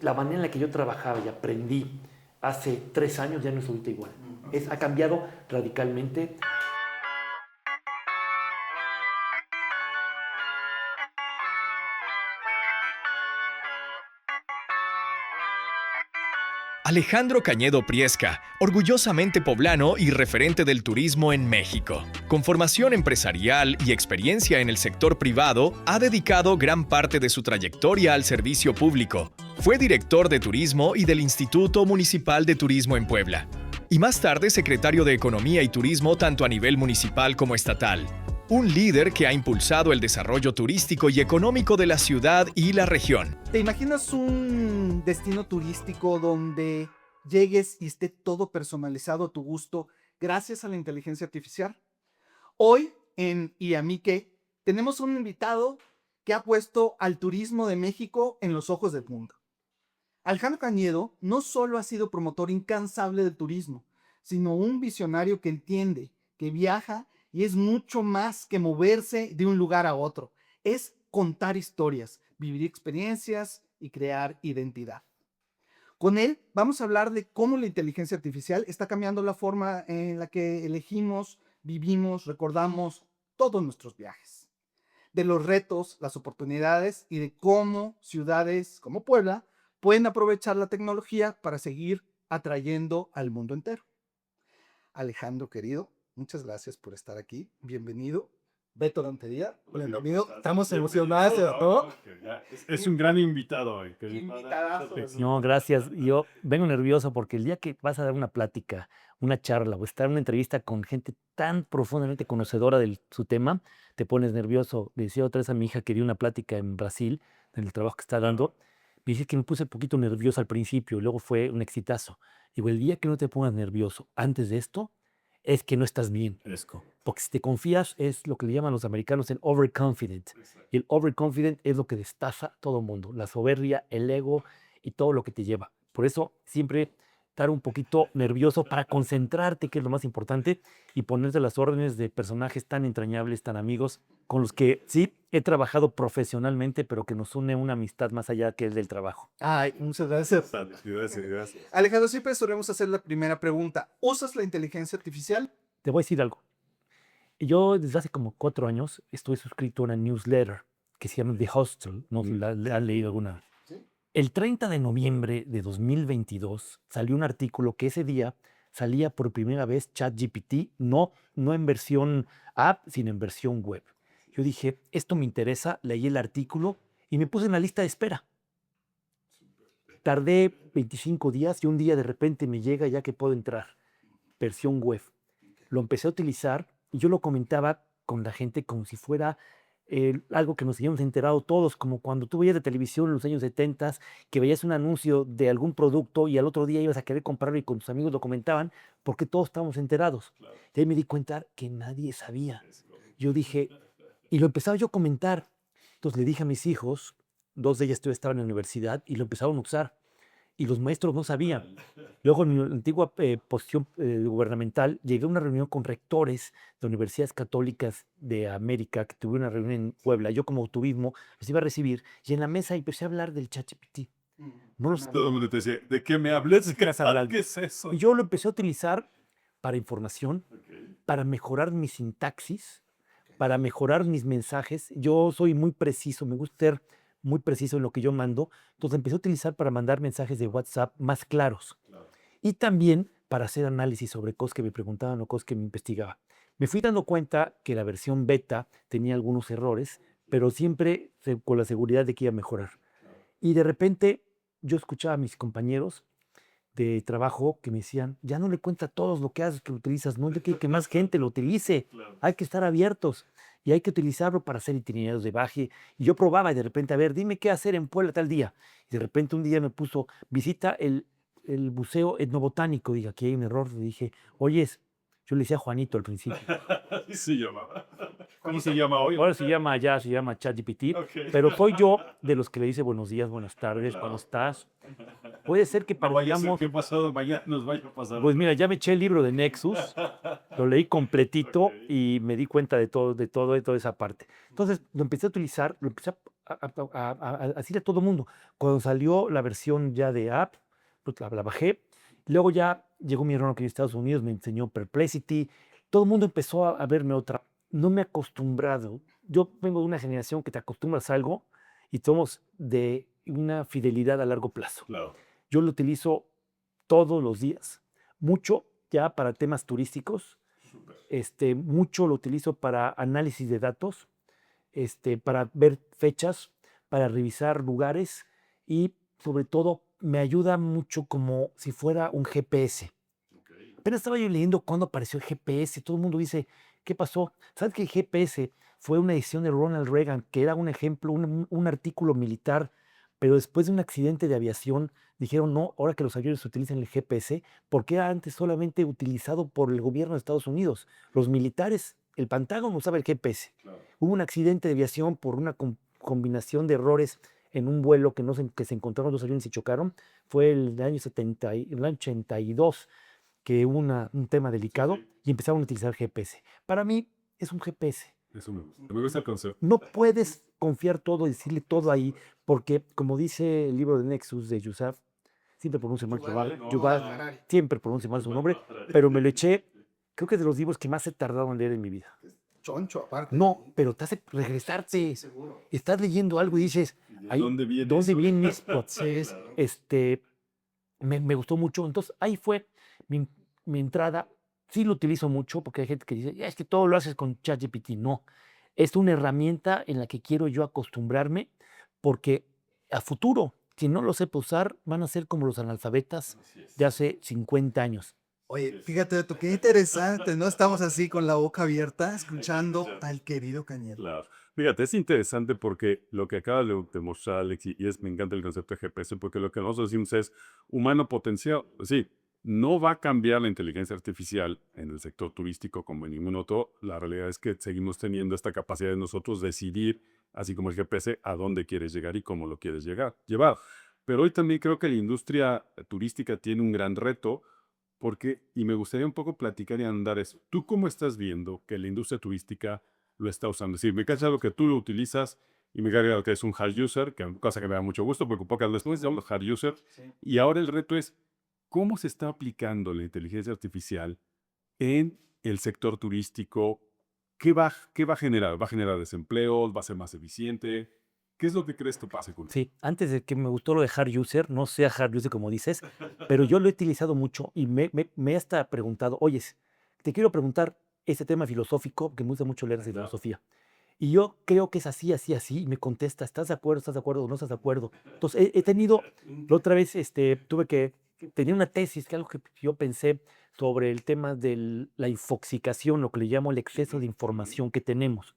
la manera en la que yo trabajaba y aprendí hace 3 años ya no es ahorita igual. Ha cambiado radicalmente. Alejandro Cañedo Priesca, orgullosamente poblano y referente del turismo en México. Con formación empresarial y experiencia en el sector privado, ha dedicado gran parte de su trayectoria al servicio público. Fue director de turismo y del Instituto Municipal de Turismo en Puebla. Y más tarde secretario de Economía y Turismo tanto a nivel municipal como estatal. Un líder que ha impulsado el desarrollo turístico y económico de la ciudad y la región. ¿Te imaginas un destino turístico donde llegues y esté todo personalizado a tu gusto gracias a la inteligencia artificial? Hoy en ¿Y a mí qué? Tenemos un invitado que ha puesto al turismo de México en los ojos del mundo. Alejandro Cañedo no solo ha sido promotor incansable del turismo, sino un visionario que entiende, que viaja y es mucho más que moverse de un lugar a otro. Es contar historias, vivir experiencias y crear identidad. Con él vamos a hablar de cómo la inteligencia artificial está cambiando la forma en la que elegimos, vivimos, recordamos todos nuestros viajes. De los retos, las oportunidades y de cómo ciudades como Puebla pueden aprovechar la tecnología para seguir atrayendo al mundo entero. Alejandro, querido, muchas gracias por estar aquí. Bienvenido. Beto Rentería, bienvenido. Estamos emocionados, ¿no? Es un gran invitado hoy. Invitadazo. No, gracias. Yo vengo nervioso porque el día que vas a dar una plática, una charla o estar en una entrevista con gente tan profundamente conocedora de su tema, te pones nervioso. Le decía otra vez a mi hija que dio una plática en Brasil, del trabajo que está dando. Me dice que me puse un poquito nervioso al principio, y luego fue un exitazo. Digo, el día que no te pongas nervioso antes de esto, es que no estás bien. Fresco. Porque si te confías es lo que le llaman los americanos el overconfident. Y el overconfident es lo que destaza a todo mundo. La soberbia, el ego y todo lo que te lleva. Por eso siempre estar un poquito nervioso para concentrarte, que es lo más importante, y ponerte las órdenes de personajes tan entrañables, tan amigos, con los que sí he trabajado profesionalmente, pero que nos une una amistad más allá que el del trabajo. Ay, muchas gracias. Gracias. Alejandro, siempre solemos hacer la primera pregunta. ¿Usas la inteligencia artificial? Te voy a decir algo. Yo desde hace como 4 años estoy suscrito a una newsletter que se llama The Hostel. No sé si la han leído alguna. Sí. El 30 de noviembre de 2022 salió un artículo que ese día salía por primera vez ChatGPT, no en versión app, sino en versión web. Yo dije, esto me interesa, leí el artículo y me puse en la lista de espera. Tardé 25 días y un día de repente me llega ya que puedo entrar, versión web. Lo empecé a utilizar y yo lo comentaba con la gente como si fuera algo que nos habíamos enterado todos, como cuando tú veías de televisión en los años 70, que veías un anuncio de algún producto y al otro día ibas a querer comprarlo y con tus amigos lo comentaban, porque todos estábamos enterados. Claro. Y ahí me di cuenta que nadie sabía. Yo dije, y lo empezaba yo a comentar. Entonces le dije a mis hijos, 2 de ellas todavía estaban en la universidad, y lo empezaron a usar. Y los maestros no sabían. Luego, en mi antigua posición gubernamental, llegué a una reunión con rectores de universidades católicas de América, que tuve una reunión en Puebla. Yo como turismo los iba a recibir y en la mesa empecé a hablar del ChatGPT. No los- Todo el mundo te decía, ¿de qué me hablas? ¿Qué vas a hablar? ¿Qué es eso? Y yo lo empecé a utilizar para información, Ok. para mejorar mi sintaxis, para mejorar mis mensajes. Yo soy muy preciso, me gusta ser muy preciso en lo que yo mando. Entonces empecé a utilizar para mandar mensajes de WhatsApp más claros. Claro. Y también para hacer análisis sobre cosas que me preguntaban o cosas que me investigaba. Me fui dando cuenta que la versión beta tenía algunos errores, pero siempre con la seguridad de que iba a mejorar. Y de repente yo escuchaba a mis compañeros de trabajo que me decían, ya no le cuenta a todos lo que haces, que lo utilizas, no le quiere que más gente lo utilice. Claro. Hay que estar abiertos y hay que utilizarlo para hacer itinerarios de viaje. Y yo probaba y de repente, a ver, dime qué hacer en Puebla tal día. Y de repente un día me puso, visita el Museo Etnobotánico. Dije, aquí hay un error. Le dije, oyes, yo le decía Juanito al principio. Así se llamaba. ¿Cómo se llama hoy? Ahora se llama ChatGPT, Ok. pero soy yo de los que le dice buenos días, buenas tardes, Claro. ¿cómo estás? Puede ser que No para, vaya a ser digamos, que pasado mañana nos vaya a pasar. pues mira, ya me eché el libro de Nexus, lo leí completito Ok. y me di cuenta de toda esa parte. Entonces lo empecé a utilizar, lo empecé a decirle a todo el mundo. Cuando salió la versión ya de app, pues la bajé. Luego ya llegó mi hermano que en Estados Unidos, me enseñó Perplexity. Todo el mundo empezó a verme otra. No me he acostumbrado. Yo vengo de una generación que te acostumbras a algo y somos de una fidelidad a largo plazo. Claro. Yo lo utilizo todos los días, mucho ya para temas turísticos, mucho lo utilizo para análisis de datos, para ver fechas, para revisar lugares y sobre todo me ayuda mucho como si fuera un GPS. Apenas estaba yo leyendo cuando apareció el GPS, todo el mundo dice, ¿qué pasó? ¿Sabes que el GPS fue una edición de Ronald Reagan, que era un ejemplo, un artículo militar, pero después de un accidente de aviación dijeron, no, ahora que los aviones utilizan el GPS, porque era antes solamente utilizado por el gobierno de Estados Unidos? Los militares, el Pentágono usaba el GPS. Claro. Hubo un accidente de aviación por una combinación de errores en un vuelo que se encontraron dos aviones y chocaron. Fue el año 82 que hubo un tema delicado y empezaron a utilizar GPS. Para mí es un GPS. Eso me gusta. Me gusta el concepto. No puedes confiar todo y decirle todo ahí, porque como dice el libro de Nexus de Yuval, siempre pronuncio mal Yuval, siempre pronuncio mal su nombre, pero me lo eché, creo que es de los libros que más he tardado en leer en mi vida. Choncho, aparte. No, pero te hace regresarte. Seguro. Estás leyendo algo y dices, ¿De dónde viene ¿dónde eso? viene esto? Me gustó mucho. Entonces, ahí fue mi entrada. Sí lo utilizo mucho porque hay gente que dice, es que todo lo haces con ChatGPT. No, es una herramienta en la que quiero yo acostumbrarme porque a futuro, si no lo sé usar, van a ser como los analfabetas de hace 50 años. Oye, fíjate, Beto, qué interesante, ¿no? Estamos así con la boca abierta, escuchando al querido Cañedo. Claro. Fíjate, es interesante porque lo que acaba de mostrar Alex, me encanta el concepto de GPS, porque lo que nosotros decimos es humano potencial. Sí, no va a cambiar la inteligencia artificial en el sector turístico como en ningún otro. La realidad es que seguimos teniendo esta capacidad de nosotros decidir, así como el GPS, a dónde quieres llegar y cómo lo quieres llevar. Pero hoy también creo que la industria turística tiene un gran reto. Y me gustaría un poco platicar y andar eso. ¿Tú cómo estás viendo que la industria turística lo está usando? Es decir, me cacha lo que tú lo utilizas y me carga lo que es un hard user, que es una cosa que me da mucho gusto porque pocas veces no es un hard user. Sí. Y ahora el reto es, ¿cómo se está aplicando la inteligencia artificial en el sector turístico? ¿Qué va a generar? ¿Va a generar desempleo? ¿Va a ser más eficiente? ¿Qué es lo que crees que pase con Sí, antes de que me gustó lo de hard user, no sea hard user como dices, pero yo lo he utilizado mucho y me he hasta preguntado, oyes, te quiero preguntar este tema filosófico, que me gusta mucho leer de Claro. filosofía. Y yo creo que es así, así, así, y me contesta, ¿estás de acuerdo o no estás de acuerdo? Entonces, he tenido, la otra vez tenía una tesis, que algo que yo pensé sobre el tema de la infoxicación, lo que le llamo el exceso de información que tenemos.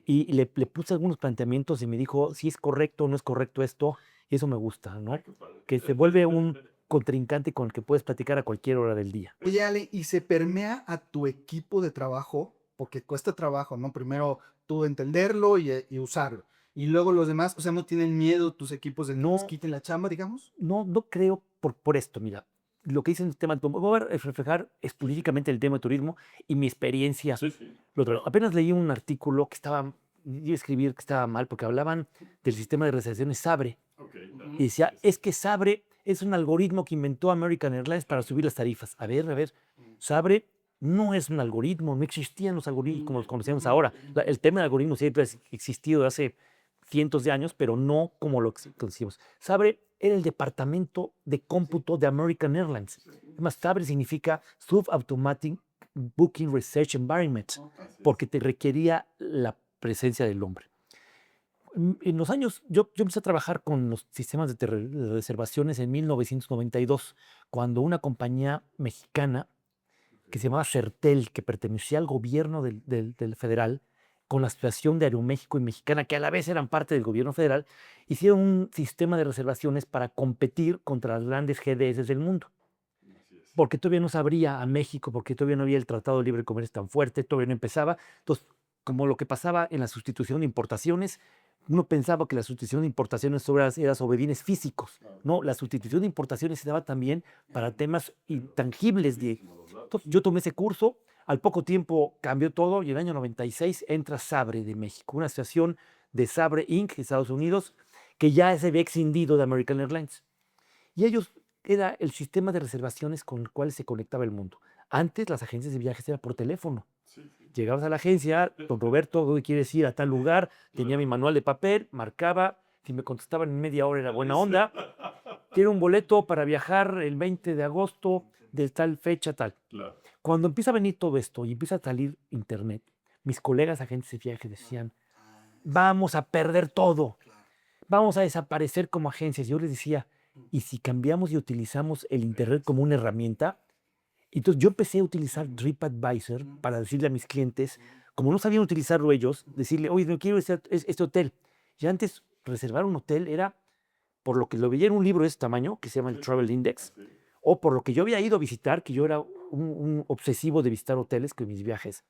Y le puse algunos planteamientos y me dijo si es correcto o no es correcto esto, y eso me gusta, ¿no? Que se vuelve un contrincante con el que puedes platicar a cualquier hora del día. Oye, Ale, ¿y se permea a tu equipo de trabajo? Porque cuesta trabajo, ¿no? Primero tú entenderlo y usarlo. Y luego los demás, o sea, ¿no tienen miedo tus equipos de que No. les quiten la chamba, digamos? No creo por esto, mira, lo que dicen el tema, voy a reflejar específicamente el tema de turismo y mi experiencia. Lo otro. Apenas leí un artículo que iba a escribir que estaba mal porque hablaban del sistema de reservaciones Sabre y decía, es que Sabre es un algoritmo que inventó American Airlines para subir las tarifas. A ver, Sabre no es un algoritmo, no existían los algoritmos como los conocemos ahora. El tema del algoritmo siempre ha existido hace cientos de años, pero no como lo conocimos. Sabre era el departamento de cómputo de American Airlines. Además, Sabre significa Subautomatic Booking Research Environment, porque te requería la presencia del hombre. En los años, yo empecé a trabajar con los sistemas de reservaciones en 1992, cuando una compañía mexicana que se llamaba Certel, que pertenecía al gobierno del federal, con la Asociación de Aeroméxico y Mexicana, que a la vez eran parte del gobierno federal, hicieron un sistema de reservaciones para competir contra las grandes GDS del mundo. Porque todavía no se abría a México, porque todavía no había el Tratado de Libre Comercio tan fuerte, todavía no empezaba. Entonces, como lo que pasaba en la sustitución de importaciones, uno pensaba que la sustitución de importaciones era sobre bienes físicos. No, la sustitución de importaciones se daba también para temas intangibles. Entonces, yo tomé ese curso. Al poco tiempo cambió todo y en el año 96 entra Sabre de México, una asociación de Sabre Inc. de Estados Unidos, que ya se había escindido de American Airlines. Y ellos era el sistema de reservaciones con el cual se conectaba el mundo. Antes las agencias de viajes eran por teléfono. Llegabas a la agencia, don Roberto, ¿dónde quieres ir? A tal lugar. Tenía mi manual de papel, marcaba. Si me contestaban en media hora era buena onda. Quiero un boleto para viajar el 20 de agosto de tal fecha, tal. Claro. Cuando empieza a venir todo esto y empieza a salir internet, mis colegas agentes de viajes decían, vamos a perder todo. Vamos a desaparecer como agencias. Yo les decía, ¿y si cambiamos y utilizamos el internet como una herramienta? Entonces yo empecé a utilizar TripAdvisor para decirle a mis clientes, como no sabían utilizarlo ellos, decirle, oye, no quiero este hotel. Y antes reservar un hotel era por lo que lo veía en un libro de este tamaño, que se llama el Travel Index, o por lo que yo había ido a visitar, que yo era un obsesivo de visitar hoteles con mis viajes,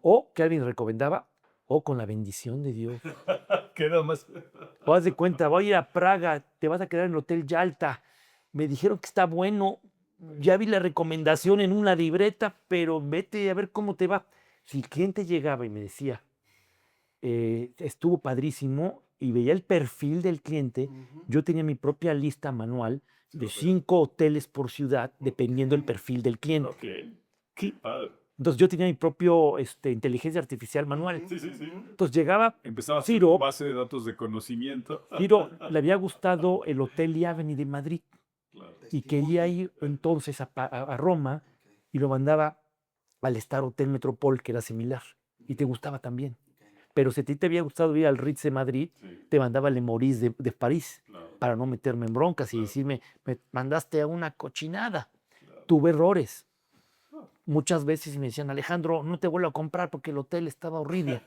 o que alguien recomendaba, o con la bendición de Dios. ¿Qué nada más? O haz de cuenta, voy a ir a Praga, te vas a quedar en el Hotel Yalta. Me dijeron que está bueno, ya vi la recomendación en una libreta, pero vete a ver cómo te va. Si el cliente llegaba y me decía, estuvo padrísimo, y veía el perfil del cliente, yo tenía mi propia lista manual de 5 hoteles por ciudad, dependiendo del perfil del cliente. Ok. Qué padre. Entonces yo tenía mi propio inteligencia artificial manual. Sí. Entonces llegaba Empezaba a hacer Ciro, base de datos de conocimiento. Ciro le había gustado el Hotel Iaveni de Madrid Claro. y quería ir entonces a Roma y lo mandaba al Star Hotel Metropol, que era similar, y te gustaba también. Pero si a ti te había gustado ir al Ritz de Madrid, Sí, te mandaba al Le Meurice de París, claro. para no meterme en broncas y Claro. decirme, me mandaste a una cochinada. Claro. Tuve errores. Muchas veces me decían, Alejandro, no te vuelvo a comprar porque el hotel estaba horrible.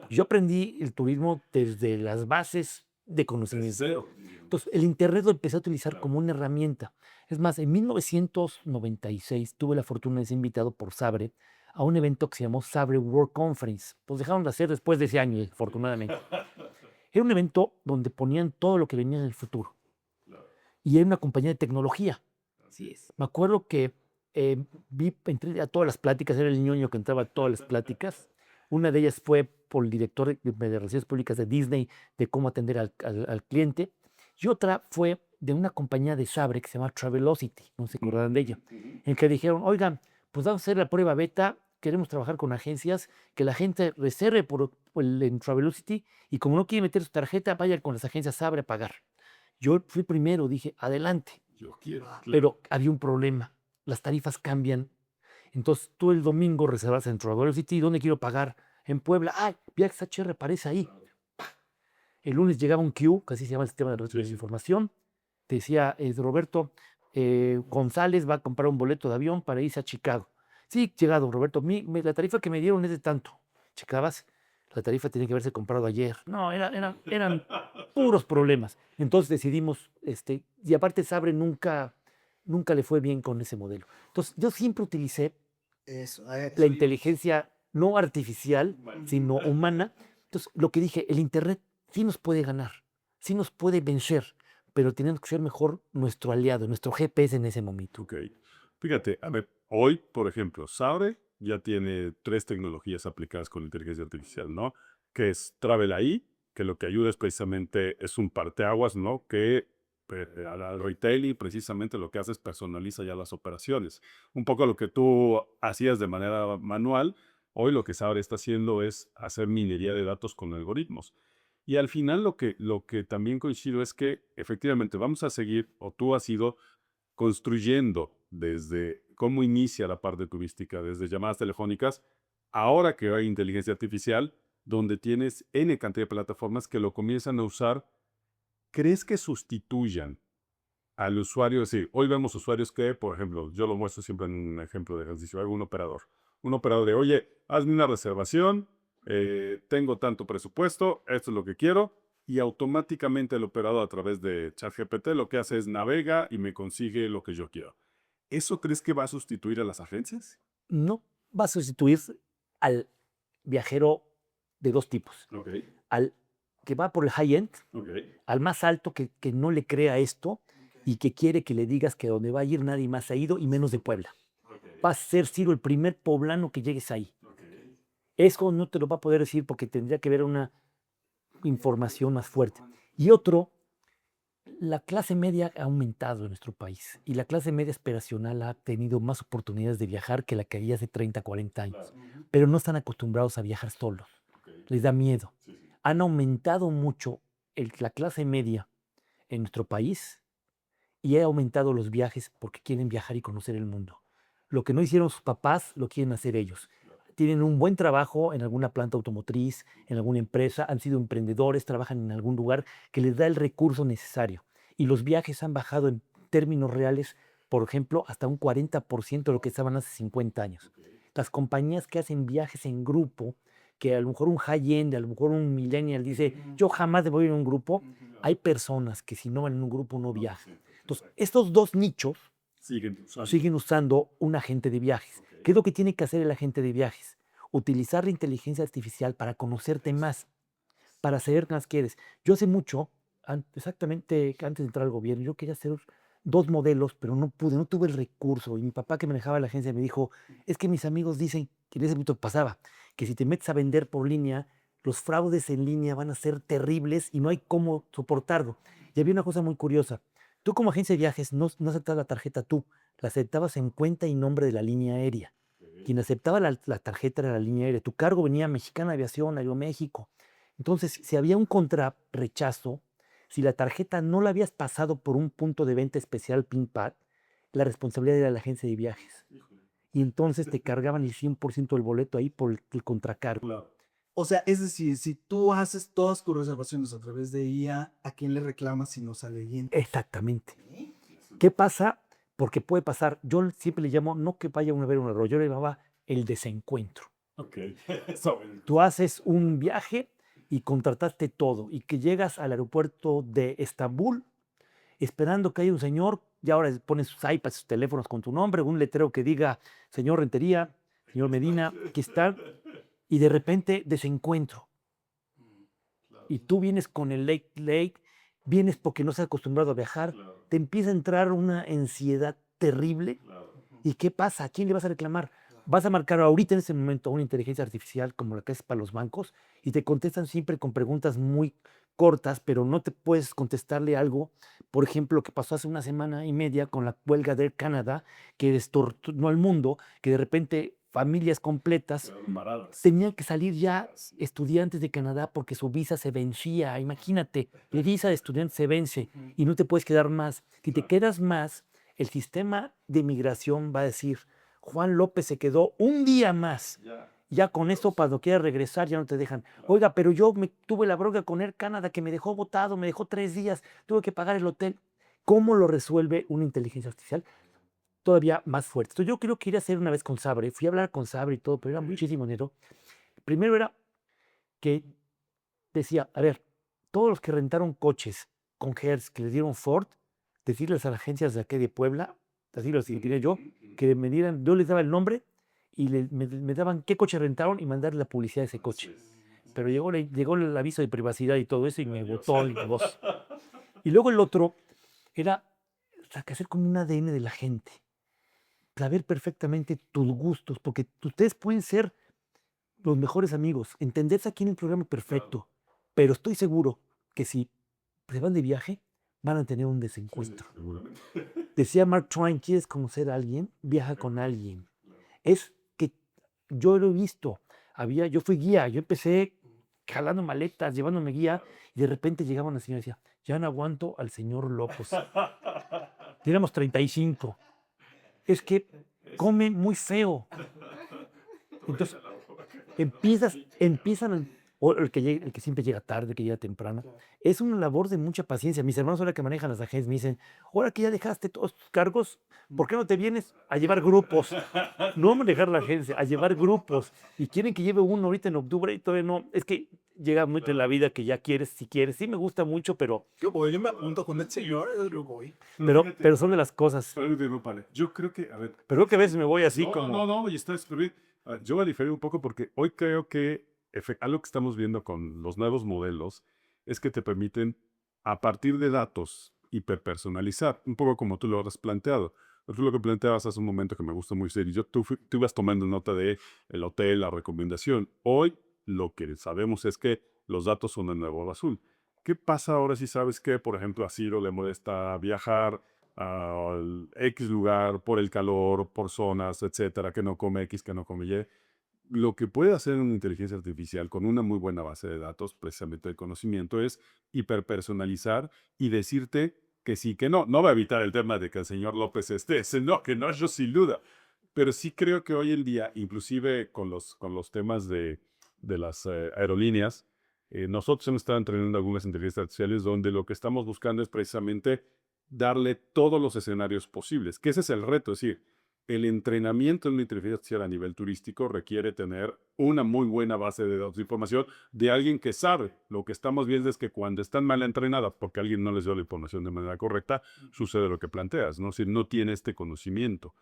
Yo aprendí el turismo desde las bases de conocimiento. Cero. Entonces, el Internet lo empecé a utilizar Claro. como una herramienta. Es más, en 1996 tuve la fortuna de ser invitado por Sabre a un evento que se llamó Sabre World Conference. Pues dejaron de hacer después de ese año, afortunadamente. Era un evento donde ponían todo lo que venía en el futuro. Claro. Y era una compañía de tecnología. Así es. Me acuerdo que entré a todas las pláticas, era el ñoño que entraba a todas las pláticas. Una de ellas fue por el director de Relaciones Públicas de Disney, de cómo atender al cliente. Y otra fue de una compañía de Sabre que se llama Travelocity, no se acordarán de ella, en que dijeron, oigan, pues vamos a hacer la prueba beta, queremos trabajar con agencias, que la gente reserve en Travelocity y como no quiere meter su tarjeta, vaya con las agencias Sabre a pagar. Yo fui primero, dije, adelante. Yo quiero. Claro. Pero había un problema, las tarifas cambian. Entonces tú el domingo reservas en Travelocity, ¿dónde quiero pagar? En Puebla. ¡Ay! Viajes HR aparece ahí. El lunes llegaba un queue, que así se llama el sistema de información. Te decía, Roberto González va a comprar un boleto de avión para irse a Chicago. Sí, llegado, Roberto. La tarifa que me dieron es de tanto. Checabas, la tarifa tiene que haberse comprado ayer. No, eran puros problemas. Entonces decidimos, y aparte Sabre nunca le fue bien con ese modelo. Entonces yo siempre utilicé la inteligencia no artificial, sino humana. Entonces lo que dije, el Internet sí nos puede ganar, sí nos puede vencer, pero tenemos que ser mejor nuestro aliado, nuestro GPS en ese momento. Ok. Fíjate, a ver, hoy, por ejemplo, Sabre ya tiene 3 tecnologías aplicadas con inteligencia artificial, ¿no? Que es Travel AI, que lo que ayuda es precisamente, es un parteaguas, ¿no? Que al retailing precisamente lo que hace es personaliza ya las operaciones. Un poco lo que tú hacías de manera manual, hoy lo que Sabre está haciendo es hacer minería de datos con algoritmos. Y al final lo que también coincido es que efectivamente vamos a seguir, o tú has ido construyendo desde cómo inicia la parte turística, desde llamadas telefónicas, ahora que hay inteligencia artificial, donde tienes N cantidad de plataformas que lo comienzan a usar. ¿Crees que sustituyan al usuario? Es decir, hoy vemos usuarios que, por ejemplo, yo lo muestro siempre en un ejemplo de ejercicio, algún operador. Un operador de, oye, hazme una reservación, tengo tanto presupuesto, esto es lo que quiero, y automáticamente el operador a través de ChatGPT lo que hace es navega y me consigue lo que yo quiero. ¿Eso crees que va a sustituir a las agencias? No va a sustituir al viajero de 2 tipos. Ok, Al que va por el high-end, ok. al más alto que no le crea esto y que quiere que le digas que donde va a ir nadie más ha ido y menos de Puebla. Va a ser Ciro el primer poblano que llegues ahí. Eso no te lo va a poder decir porque tendría que ver una información más fuerte. Y otro, la clase media ha aumentado en nuestro país y la clase media aspiracional ha tenido más oportunidades de viajar que la que había hace 30, 40 años, pero no están acostumbrados a viajar solos, les da miedo. Han aumentado mucho la clase media en nuestro país y ha aumentado los viajes porque quieren viajar y conocer el mundo. Lo que no hicieron sus papás, lo quieren hacer ellos. Tienen un buen trabajo en alguna planta automotriz, en alguna empresa, han sido emprendedores, trabajan en algún lugar que les da el recurso necesario. Y los viajes han bajado en términos reales, por ejemplo, hasta un 40% de lo que estaban hace 50 años. Las compañías que hacen viajes en grupo, que a lo mejor un high-end, a lo mejor un millennial dice, yo jamás voy a ir en un grupo, hay personas que si no van en un grupo no viajan. Entonces, estos dos nichos siguen usando un agente de viajes. ¿Qué es lo que tiene que hacer el agente de viajes? Utilizar la inteligencia artificial para conocerte más, para saber qué más quieres. Yo hace mucho, exactamente antes de entrar al gobierno, yo quería hacer 2 modelos, pero no pude, no tuve el recurso. Y mi papá que manejaba la agencia me dijo, es que mis amigos dicen, que en ese momento pasaba, que si te metes a vender por línea, los fraudes en línea van a ser terribles y no hay cómo soportarlo. Y había una cosa muy curiosa. Tú como agencia de viajes no aceptabas la tarjeta tú, la aceptabas en cuenta y nombre de la línea aérea. Quien aceptaba la tarjeta era la línea aérea. Tu cargo venía Mexicana Aviación, Aeroméxico. Entonces, si había un contrarrechazo, si la tarjeta no la habías pasado por un punto de venta especial PIN-PAD, la responsabilidad era de la agencia de viajes. Y entonces te cargaban el 100% del boleto ahí por el contracargo. O sea, es decir, si tú haces todas tus reservaciones a través de IA, ¿a quién le reclamas si no sale bien? Exactamente. ¿Qué pasa? Porque puede pasar, yo siempre le llamo, no que vaya a haber un error, yo le llamaba el desencuentro. Tú haces un viaje y contrataste todo y que llegas al aeropuerto de Estambul esperando que haya un señor y ahora pones sus iPads, sus teléfonos con tu nombre, un letrero que diga, señor Rentería, señor Medina, aquí está, y de repente desencuentro. Y tú vienes con el late, vienes porque no estás acostumbrado a viajar, te empieza a entrar una ansiedad terrible. ¿Y qué pasa? ¿A quién le vas a reclamar? Vas a marcar ahorita en ese momento a una inteligencia artificial como la que es para los bancos y te contestan siempre con preguntas muy cortas, pero no te puedes contestarle algo. Por ejemplo, lo que pasó hace una semana y media con la huelga de Air Canada, que destornó al mundo, que de repente familias completas tenían que salir ya estudiantes de Canadá porque su visa se vencía. Imagínate, la visa de estudiante se vence y no te puedes quedar más. Si te quedas más, el sistema de migración va a decir, Juan López se quedó un día más. Ya con esto, para no quiera regresar, ya no te dejan. Oiga, pero yo tuve la bronca con Air Canada que me dejó botado, me dejó 3 días, tuve que pagar el hotel. ¿Cómo lo resuelve una inteligencia artificial? Todavía más fuerte. Entonces yo creo que ir a hacer una vez con Sabre, fui a hablar con Sabre y todo, pero era muchísimo dinero. Primero era que decía, a ver, todos los que rentaron coches con Hertz, que les dieron Ford, decirles a las agencias de aquí de Puebla, así lo diría yo, que me dieran, yo les daba el nombre y me daban qué coche rentaron y mandarle la publicidad de ese coche. Pero llegó el aviso de privacidad y todo eso y me botó el negocio. Y luego el otro era hacer como un ADN de la gente, saber perfectamente tus gustos, porque ustedes pueden ser los mejores amigos, entenderse aquí en el programa perfecto, pero estoy seguro que si se van de viaje, van a tener un desencuentro. Decía Mark Twain, ¿quieres conocer a alguien? Viaja con alguien. Es que yo lo he visto. Yo fui guía, yo empecé jalando maletas, llevándome guía, y de repente llegaba una señora y decía, ya no aguanto al señor López. Teníamos 35. Es que come muy feo. Entonces, empiezan o el que siempre llega tarde, el que llega temprano. Es una labor de mucha paciencia. Mis hermanos ahora que manejan las agencias me dicen, ahora que ya dejaste todos tus cargos, ¿por qué no te vienes a llevar grupos? No a manejar la agencia, a llevar grupos. Y quieren que lleve uno ahorita en octubre y todavía no. Es que llega mucho en la vida que ya quieres, si quieres. Sí me gusta mucho, pero... Yo me apunto con el señor, yo voy. Pero son de las cosas. Yo creo que, a ver, Pero creo que a veces me voy así no, como... no, y está súper bien. Yo voy a diferir un poco porque hoy creo que algo que estamos viendo con los nuevos modelos es que te permiten, a partir de datos, hiperpersonalizar, un poco como tú lo has planteado. Tú lo que planteabas hace un momento que me gusta muy serio. Tú ibas tomando nota de el hotel, la recomendación. Hoy lo que sabemos es que los datos son el nuevo azul. ¿Qué pasa ahora si sabes que, por ejemplo, a Ciro le molesta viajar al X lugar por el calor, por zonas, etcétera, que no come X, que no come Y? Lo que puede hacer una inteligencia artificial con una muy buena base de datos, precisamente de conocimiento, es hiperpersonalizar y decirte que sí, que no. No va a evitar el tema de que el señor López esté, no, que no, yo sin duda. Pero sí creo que hoy en día, inclusive con los temas de las aerolíneas, nosotros hemos estado entrenando algunas inteligencias artificiales donde lo que estamos buscando es precisamente darle todos los escenarios posibles, que ese es el reto, es decir, el entrenamiento en una inteligencia artificial a nivel turístico requiere tener una muy buena base de datos de información de alguien que sabe. Lo que estamos viendo es que cuando están mal entrenadas, porque alguien no les dio la información de manera correcta, sucede lo que planteas, ¿no? Si no tiene este conocimiento.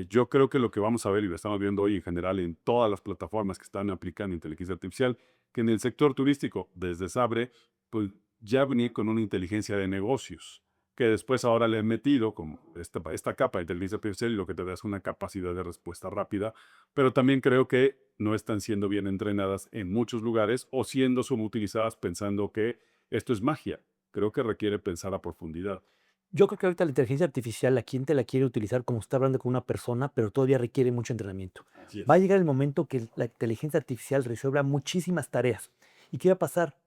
Yo creo que lo que vamos a ver, y lo estamos viendo hoy en general en todas las plataformas que están aplicando inteligencia artificial, que en el sector turístico, desde Sabre, pues ya venía con una inteligencia de negocios que después ahora le he metido como esta capa de inteligencia artificial y lo que te da es una capacidad de respuesta rápida, pero también creo que no están siendo bien entrenadas en muchos lugares o siendo subutilizadas pensando que esto es magia. Creo que requiere pensar a profundidad. Yo creo que ahorita la inteligencia artificial, la gente la quiere utilizar como está hablando con una persona, pero todavía requiere mucho entrenamiento. Así es. Va a llegar el momento que la inteligencia artificial resuelva muchísimas tareas. ¿Y qué va a pasar?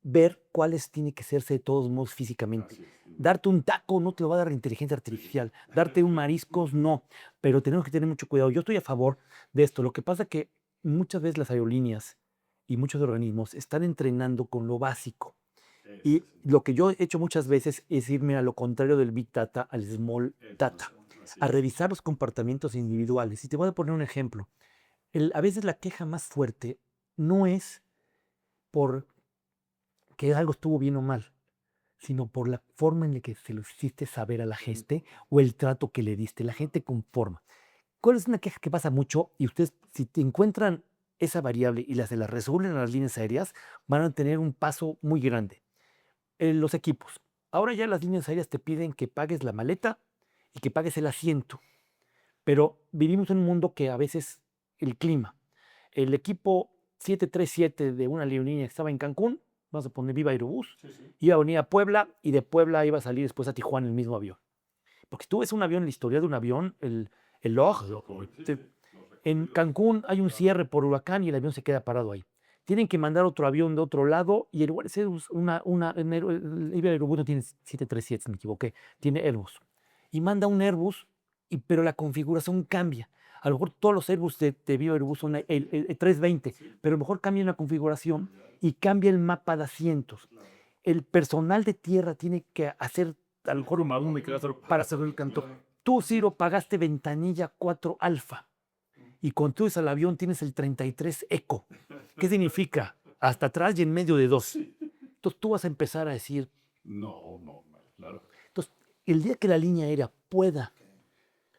Ver cuáles tiene que hacerse de todos modos físicamente. Así es. Darte un taco no te lo va a dar la inteligencia artificial. Darte un mariscos no. Pero tenemos que tener mucho cuidado. Yo estoy a favor de esto. Lo que pasa es que muchas veces las aerolíneas y muchos organismos están entrenando con lo básico. Y lo que yo he hecho muchas veces es irme a lo contrario del Big Data, al Small Data, a revisar los comportamientos individuales. Y te voy a poner un ejemplo. A veces la queja más fuerte no es por que algo estuvo bien o mal, sino por la forma en la que se lo hiciste saber a la gente o el trato que le diste. La gente conforma. ¿Cuál es una queja que pasa mucho? Y ustedes, si te encuentran esa variable y se la resuelven a las líneas aéreas, van a tener un paso muy grande. Los equipos. Ahora ya las líneas aéreas te piden que pagues la maleta y que pagues el asiento. Pero vivimos en un mundo que a veces el clima. El equipo 737 de una aerolínea que estaba en Cancún, vamos a poner Viva Aerobús, iba a venir a Puebla y de Puebla iba a salir después a Tijuana en el mismo avión. Porque si tú ves un avión, la historia de un avión, el log, en Cancún hay un cierre por huracán y el avión se queda parado ahí. Tienen que mandar otro avión de otro lado y el Airbus, el Viva Aerobús no tiene 737, me equivoqué, tiene Airbus. Y manda un Airbus, pero la configuración cambia. A lo mejor todos los Airbus de Viva Aerobús son el 320, pero a lo mejor cambia la configuración y cambia el mapa de asientos. El personal de tierra tiene que hacer a lo mejor para hacer el canto. Tú, Ciro, pagaste ventanilla 4 alfa y cuando tú al avión tienes el 33 eco. ¿Qué significa? Hasta atrás y en medio de 2. Entonces tú vas a empezar a decir, No, claro. entonces, el día que la línea aérea pueda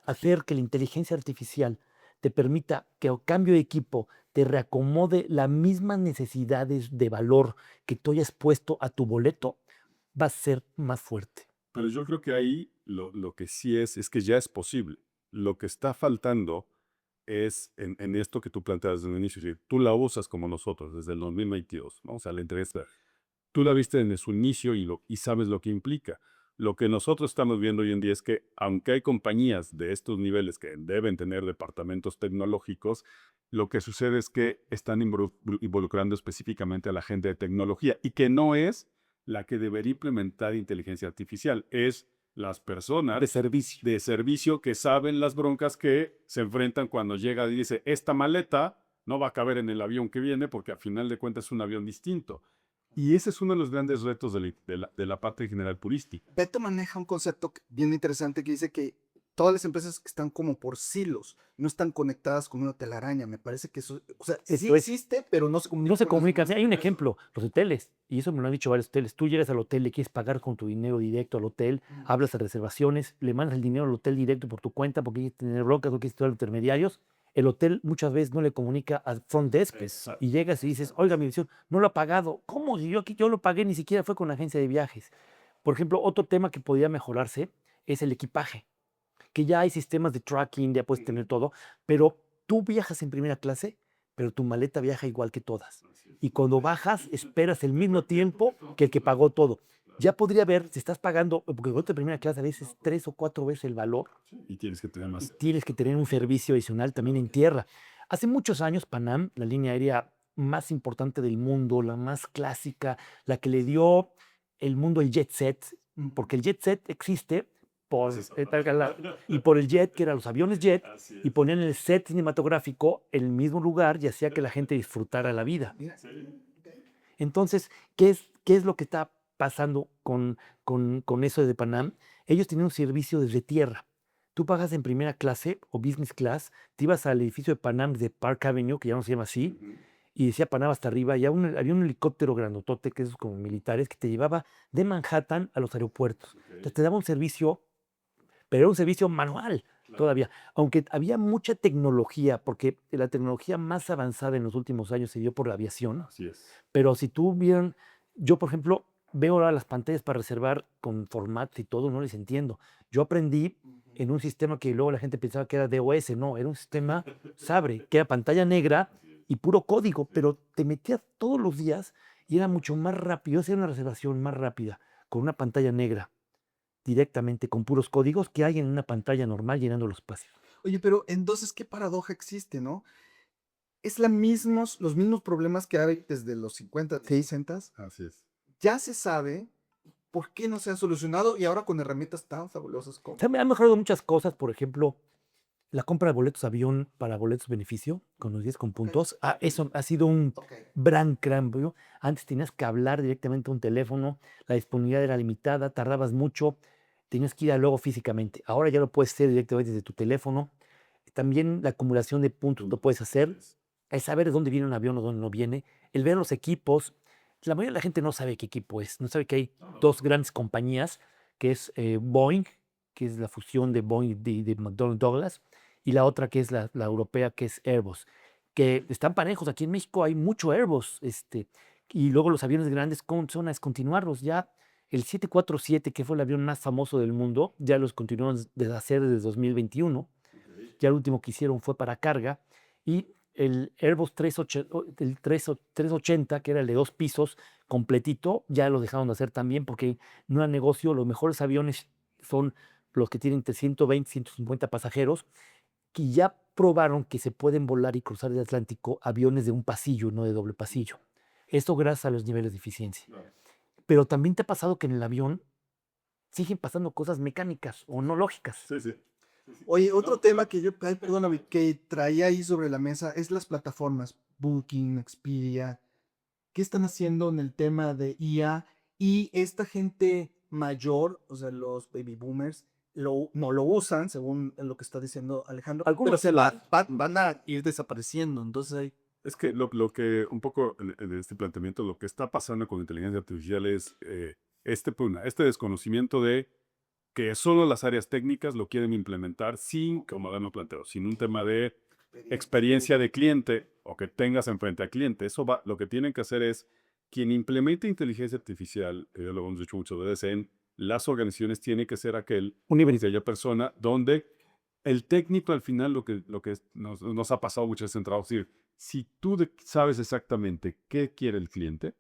hacer que la inteligencia artificial te permita que al cambio de equipo te reacomode las mismas necesidades de valor que tú hayas puesto a tu boleto, va a ser más fuerte. Pero yo creo que ahí lo que sí es que ya es posible. Lo que está faltando es en esto que tú planteas desde el inicio. Es decir, tú la usas como nosotros desde el 2022, ¿no? O sea, la entrevista. Tú la viste desde su inicio y sabes lo que implica. Lo que nosotros estamos viendo hoy en día es que, aunque hay compañías de estos niveles que deben tener departamentos tecnológicos, lo que sucede es que están involucrando específicamente a la gente de tecnología y que no es la que debería implementar inteligencia artificial, es las personas de servicio que saben las broncas que se enfrentan cuando llega y dice, esta maleta no va a caber en el avión que viene porque al final de cuentas es un avión distinto. Y ese es uno de los grandes retos de la parte general turística. Beto maneja un concepto bien interesante que dice que todas las empresas que están como por silos, no están conectadas con una telaraña. Me parece que eso, o sea, sí existe, pero no se comunica. No se con las comunica. demás Hay un empresas. ejemplo, los hoteles, y eso me lo han dicho varios hoteles. Tú llegas al hotel, le quieres pagar con tu dinero directo al hotel, hablas de reservaciones, le mandas el dinero al hotel directo por tu cuenta porque quieres tener brocas o quieres tener intermediarios. El hotel muchas veces no le comunica al front desk y llegas y dices, oiga, mi visión no lo ha pagado. ¿Cómo? Si yo lo pagué, ni siquiera fue con la agencia de viajes. Por ejemplo, otro tema que podría mejorarse es el equipaje, que ya hay sistemas de tracking, ya puedes tener todo, pero tú viajas en primera clase, pero tu maleta viaja igual que todas. Y cuando bajas, esperas el mismo tiempo que el que pagó todo. Ya podría ver, si estás pagando, porque boleto de primera clase a veces 3 o 4 veces el valor, Y tienes que tener y más. tienes que tener un servicio adicional también en tierra. Hace muchos años, Panam, la línea aérea más importante del mundo, la más clásica, la que le dio el mundo el jet set, porque el jet set existe por, y por el jet, que eran los aviones jet, y ponían el set cinematográfico en el mismo lugar y hacía que la gente disfrutara la vida. Mira, Entonces, qué es lo que está pasando con eso de Panam? Ellos tienen un servicio desde tierra. Tú pagas en primera clase o business class, te ibas al edificio de Panam de Park Avenue, que ya no se llama así, y decía Panam hasta arriba, y había un helicóptero grandotote, que es como militares, que te llevaba de Manhattan a los aeropuertos. Entonces te daba un servicio, pero era un servicio manual todavía, aunque había mucha tecnología, porque la tecnología más avanzada en los últimos años se dio por la aviación, Así es. pero si tú vieran, yo por ejemplo, veo ahora las pantallas para reservar con formatos y todo, no les entiendo. Yo aprendí en un sistema que luego la gente pensaba que era DOS, no, era un sistema Sabre, que era pantalla negra y puro código, pero te metías todos los días y era mucho más rápido, hacía una reservación más rápida con una pantalla negra directamente con puros códigos que hay en una pantalla normal llenando los espacios. Oye, pero entonces, ¿qué paradoja existe, no? Es los mismos problemas que hay desde los 50, Sí. 60. Así es. Ya se sabe por qué no se ha solucionado y ahora con herramientas tan fabulosas como... O sea, me han mejorado muchas cosas, por ejemplo, la compra de boletos avión para boletos beneficio con los 10 con puntos. Eso ha sido un Ok. gran cambio. Antes tenías que hablar directamente a un teléfono, la disponibilidad era limitada, tardabas mucho, tenías que ir a luego físicamente. Ahora ya lo puedes hacer directamente desde tu teléfono. También la acumulación de puntos lo puedes hacer. El saber de dónde viene un avión o dónde no viene. El ver los equipos. La mayoría de la gente no sabe qué equipo es. No sabe que hay dos grandes compañías, que es Boeing, que es la fusión de Boeing y de McDonnell Douglas, y la otra que es la europea, que es Airbus, que están parejos. Aquí en México hay mucho Airbus, y luego los aviones grandes son a descontinuarlos. Ya el 747, que fue el avión más famoso del mundo, ya los continuaron de hacer desde 2021. Ya el último que hicieron fue para carga, y el Airbus 380, que era el de 2 pisos, completito, ya lo dejaron de hacer también porque no era negocio. Los mejores aviones son los que tienen entre 120 y 150 pasajeros, que ya probaron que se pueden volar y cruzar el Atlántico aviones de un pasillo, no de doble pasillo. Esto gracias a los niveles de eficiencia. Pero también te ha pasado que en el avión siguen pasando cosas mecánicas o no lógicas. Sí, sí. Oye, otro tema que yo, ay, perdóname, que traía ahí sobre la mesa es las plataformas Booking, Expedia. ¿Qué están haciendo en el tema de IA? Y esta gente mayor, o sea, los baby boomers, no lo usan, según lo que está diciendo Alejandro, Algunos pero van a ir desapareciendo. Entonces, Es que lo que un poco en este planteamiento, lo que está pasando con inteligencia artificial es este desconocimiento de que solo las áreas técnicas lo quieren implementar sin, como lo planteo, sin un tema de experiencia de cliente o que tengas enfrente al cliente. Lo que tienen que hacer es, quien implemente inteligencia artificial, que ya lo hemos dicho muchas veces, en las organizaciones tiene que ser aquella persona donde el técnico al final lo que nos ha pasado muchas veces en trabajo, es decir, si tú sabes exactamente qué quiere el cliente,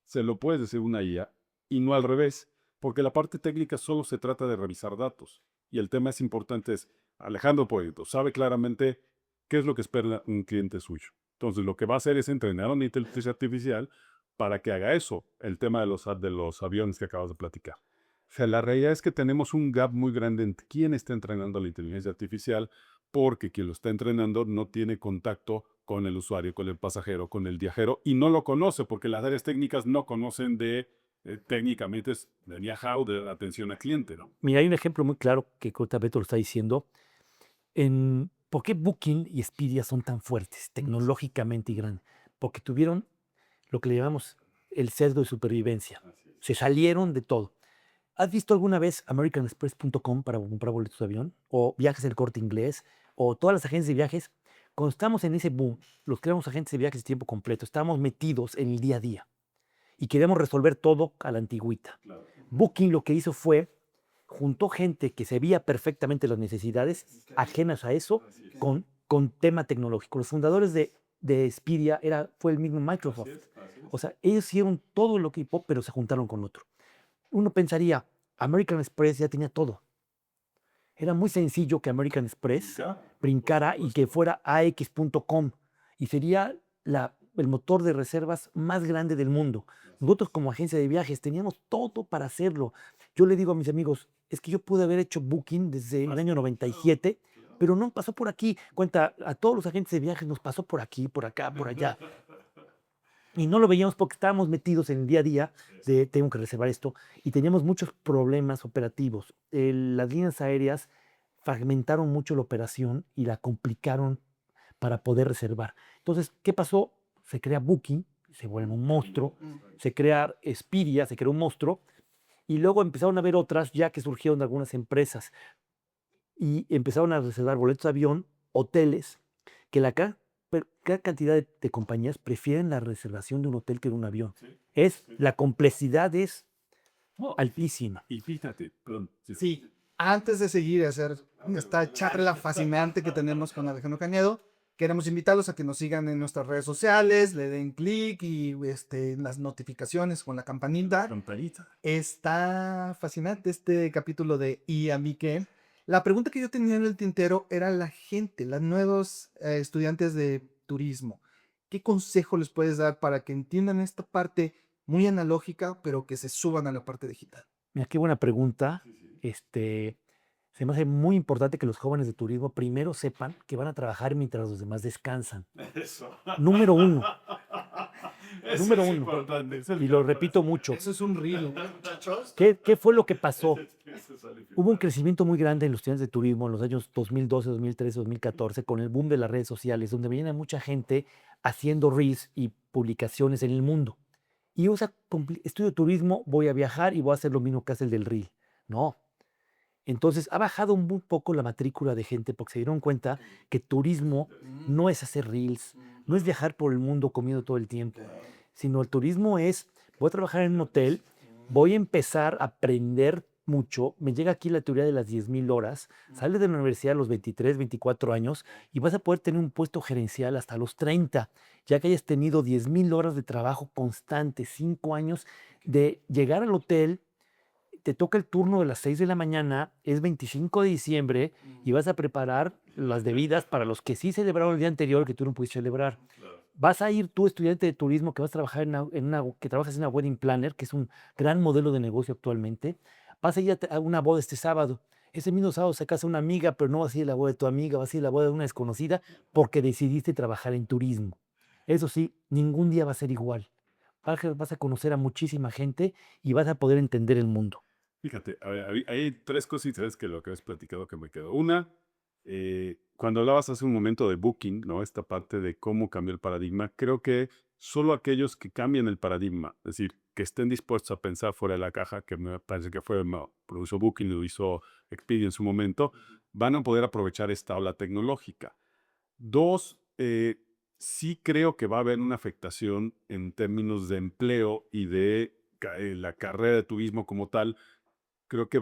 se lo puedes decir una IA y no al revés, porque la parte técnica solo se trata de revisar datos. Y el tema es importante es, Alejandro Poyito sabe claramente qué es lo que espera un cliente suyo. Entonces lo que va a hacer es entrenar a una inteligencia artificial para que haga eso, el tema de los aviones que acabas de platicar. O sea, la realidad es que tenemos un gap muy grande entre quién está entrenando la inteligencia artificial, porque quien lo está entrenando no tiene contacto con el usuario, con el pasajero, con el viajero, y no lo conoce, porque las áreas técnicas no conocen técnicamente es de know-how, de atención al cliente, ¿no? Mira, hay un ejemplo muy claro que ahorita Beto lo está diciendo. ¿Por qué Booking y Expedia son tan fuertes tecnológicamente y grandes? Porque tuvieron lo que le llamamos el sesgo de supervivencia. Se salieron de todo. ¿Has visto alguna vez americanexpress.com para comprar boletos de avión? ¿O Viajes El Corte Inglés? ¿O todas las agencias de viajes? Cuando estamos en ese boom, los que éramos agentes de viajes de tiempo completo, estábamos metidos en el día a día y queríamos resolver todo a la antigüita. Booking lo que hizo fue juntó gente que se veía perfectamente las necesidades ajenas a eso con tema tecnológico. Los fundadores de Expedia fue el mismo Microsoft. O sea, ellos hicieron todo lo que hizo, pero se juntaron con otro. Uno pensaría, American Express ya tenía todo. Era muy sencillo que American Express brincara y que fuera AX.com y sería el motor de reservas más grande del mundo. Nosotros como agencia de viajes teníamos todo para hacerlo. Yo le digo a mis amigos, es que yo pude haber hecho Booking desde el año 97, pero no pasó por aquí. Cuenta, a todos los agentes de viajes nos pasó por aquí, por acá, por allá. Y no lo veíamos porque estábamos metidos en el día a día de tengo que reservar esto y teníamos muchos problemas operativos. Las líneas aéreas fragmentaron mucho la operación y la complicaron para poder reservar. Entonces, ¿qué pasó? Se crea Booking, se vuelve un monstruo, se crea Expedia, se creó un monstruo y luego empezaron a haber otras ya que surgieron de algunas empresas y empezaron a reservar boletos de avión, hoteles, que cada cantidad de compañías prefieren la reservación de un hotel que de un avión. La complejidad es altísima. Y fíjate, perdón. Sí, antes de seguir a hacer esta charla fascinante que tenemos con Alejandro Cañedo, queremos invitarlos a que nos sigan en nuestras redes sociales, le den clic y las notificaciones con la campanita. Está fascinante este capítulo de ¿Y a mí qué? La pregunta que yo tenía en el tintero era la gente, los nuevos estudiantes de turismo. ¿Qué consejo les puedes dar para que entiendan esta parte muy analógica, pero que se suban a la parte digital? Mira, qué buena pregunta. Se me hace muy importante que los jóvenes de turismo primero sepan que van a trabajar mientras los demás descansan. Eso. Número uno. Eso Número es uno. importante, es el Y lo gran repito mucho. Eso es un reel, ¿no, muchachos? ¿Qué fue lo que pasó? Eso sale Hubo un crecimiento muy grande en los estudiantes de turismo en los años 2012, 2013, 2014, con el boom de las redes sociales, donde venían a mucha gente haciendo reels y publicaciones en el mundo. Y yo, estudio turismo, voy a viajar y voy a hacer lo mismo que hace el del reel. No. Entonces ha bajado un poco la matrícula de gente porque se dieron cuenta que turismo no es hacer reels, no es viajar por el mundo comiendo todo el tiempo, sino el turismo es, voy a trabajar en un hotel, voy a empezar a aprender mucho, me llega aquí la teoría de las 10,000 horas, sales de la universidad a los 23, 24 años y vas a poder tener un puesto gerencial hasta los 30, ya que hayas tenido 10,000 horas de trabajo constante, 5 años de llegar al hotel. Te toca el turno de las 6 de la mañana, es 25 de diciembre y vas a preparar las bebidas para los que sí celebraron el día anterior que tú no pudiste celebrar. Vas a ir tú, estudiante de turismo, que vas a trabajar que trabajas en una wedding planner, que es un gran modelo de negocio actualmente. Vas a ir a una boda este sábado. Ese mismo sábado se casa una amiga, pero no vas a ir a la boda de tu amiga, vas a ir a la boda de una desconocida porque decidiste trabajar en turismo. Eso sí, ningún día va a ser igual. Vas a conocer a muchísima gente y vas a poder entender el mundo. Fíjate, hay tres cositas que lo que has platicado que me quedó. Una, cuando hablabas hace un momento de Booking, ¿no? Esta parte de cómo cambió el paradigma, creo que solo aquellos que cambian el paradigma, es decir, que estén dispuestos a pensar fuera de la caja, que me parece que lo hizo Booking, lo hizo Expedia en su momento, van a poder aprovechar esta ola tecnológica. Dos, sí creo que va a haber una afectación en términos de empleo y de la carrera de turismo como tal. Creo que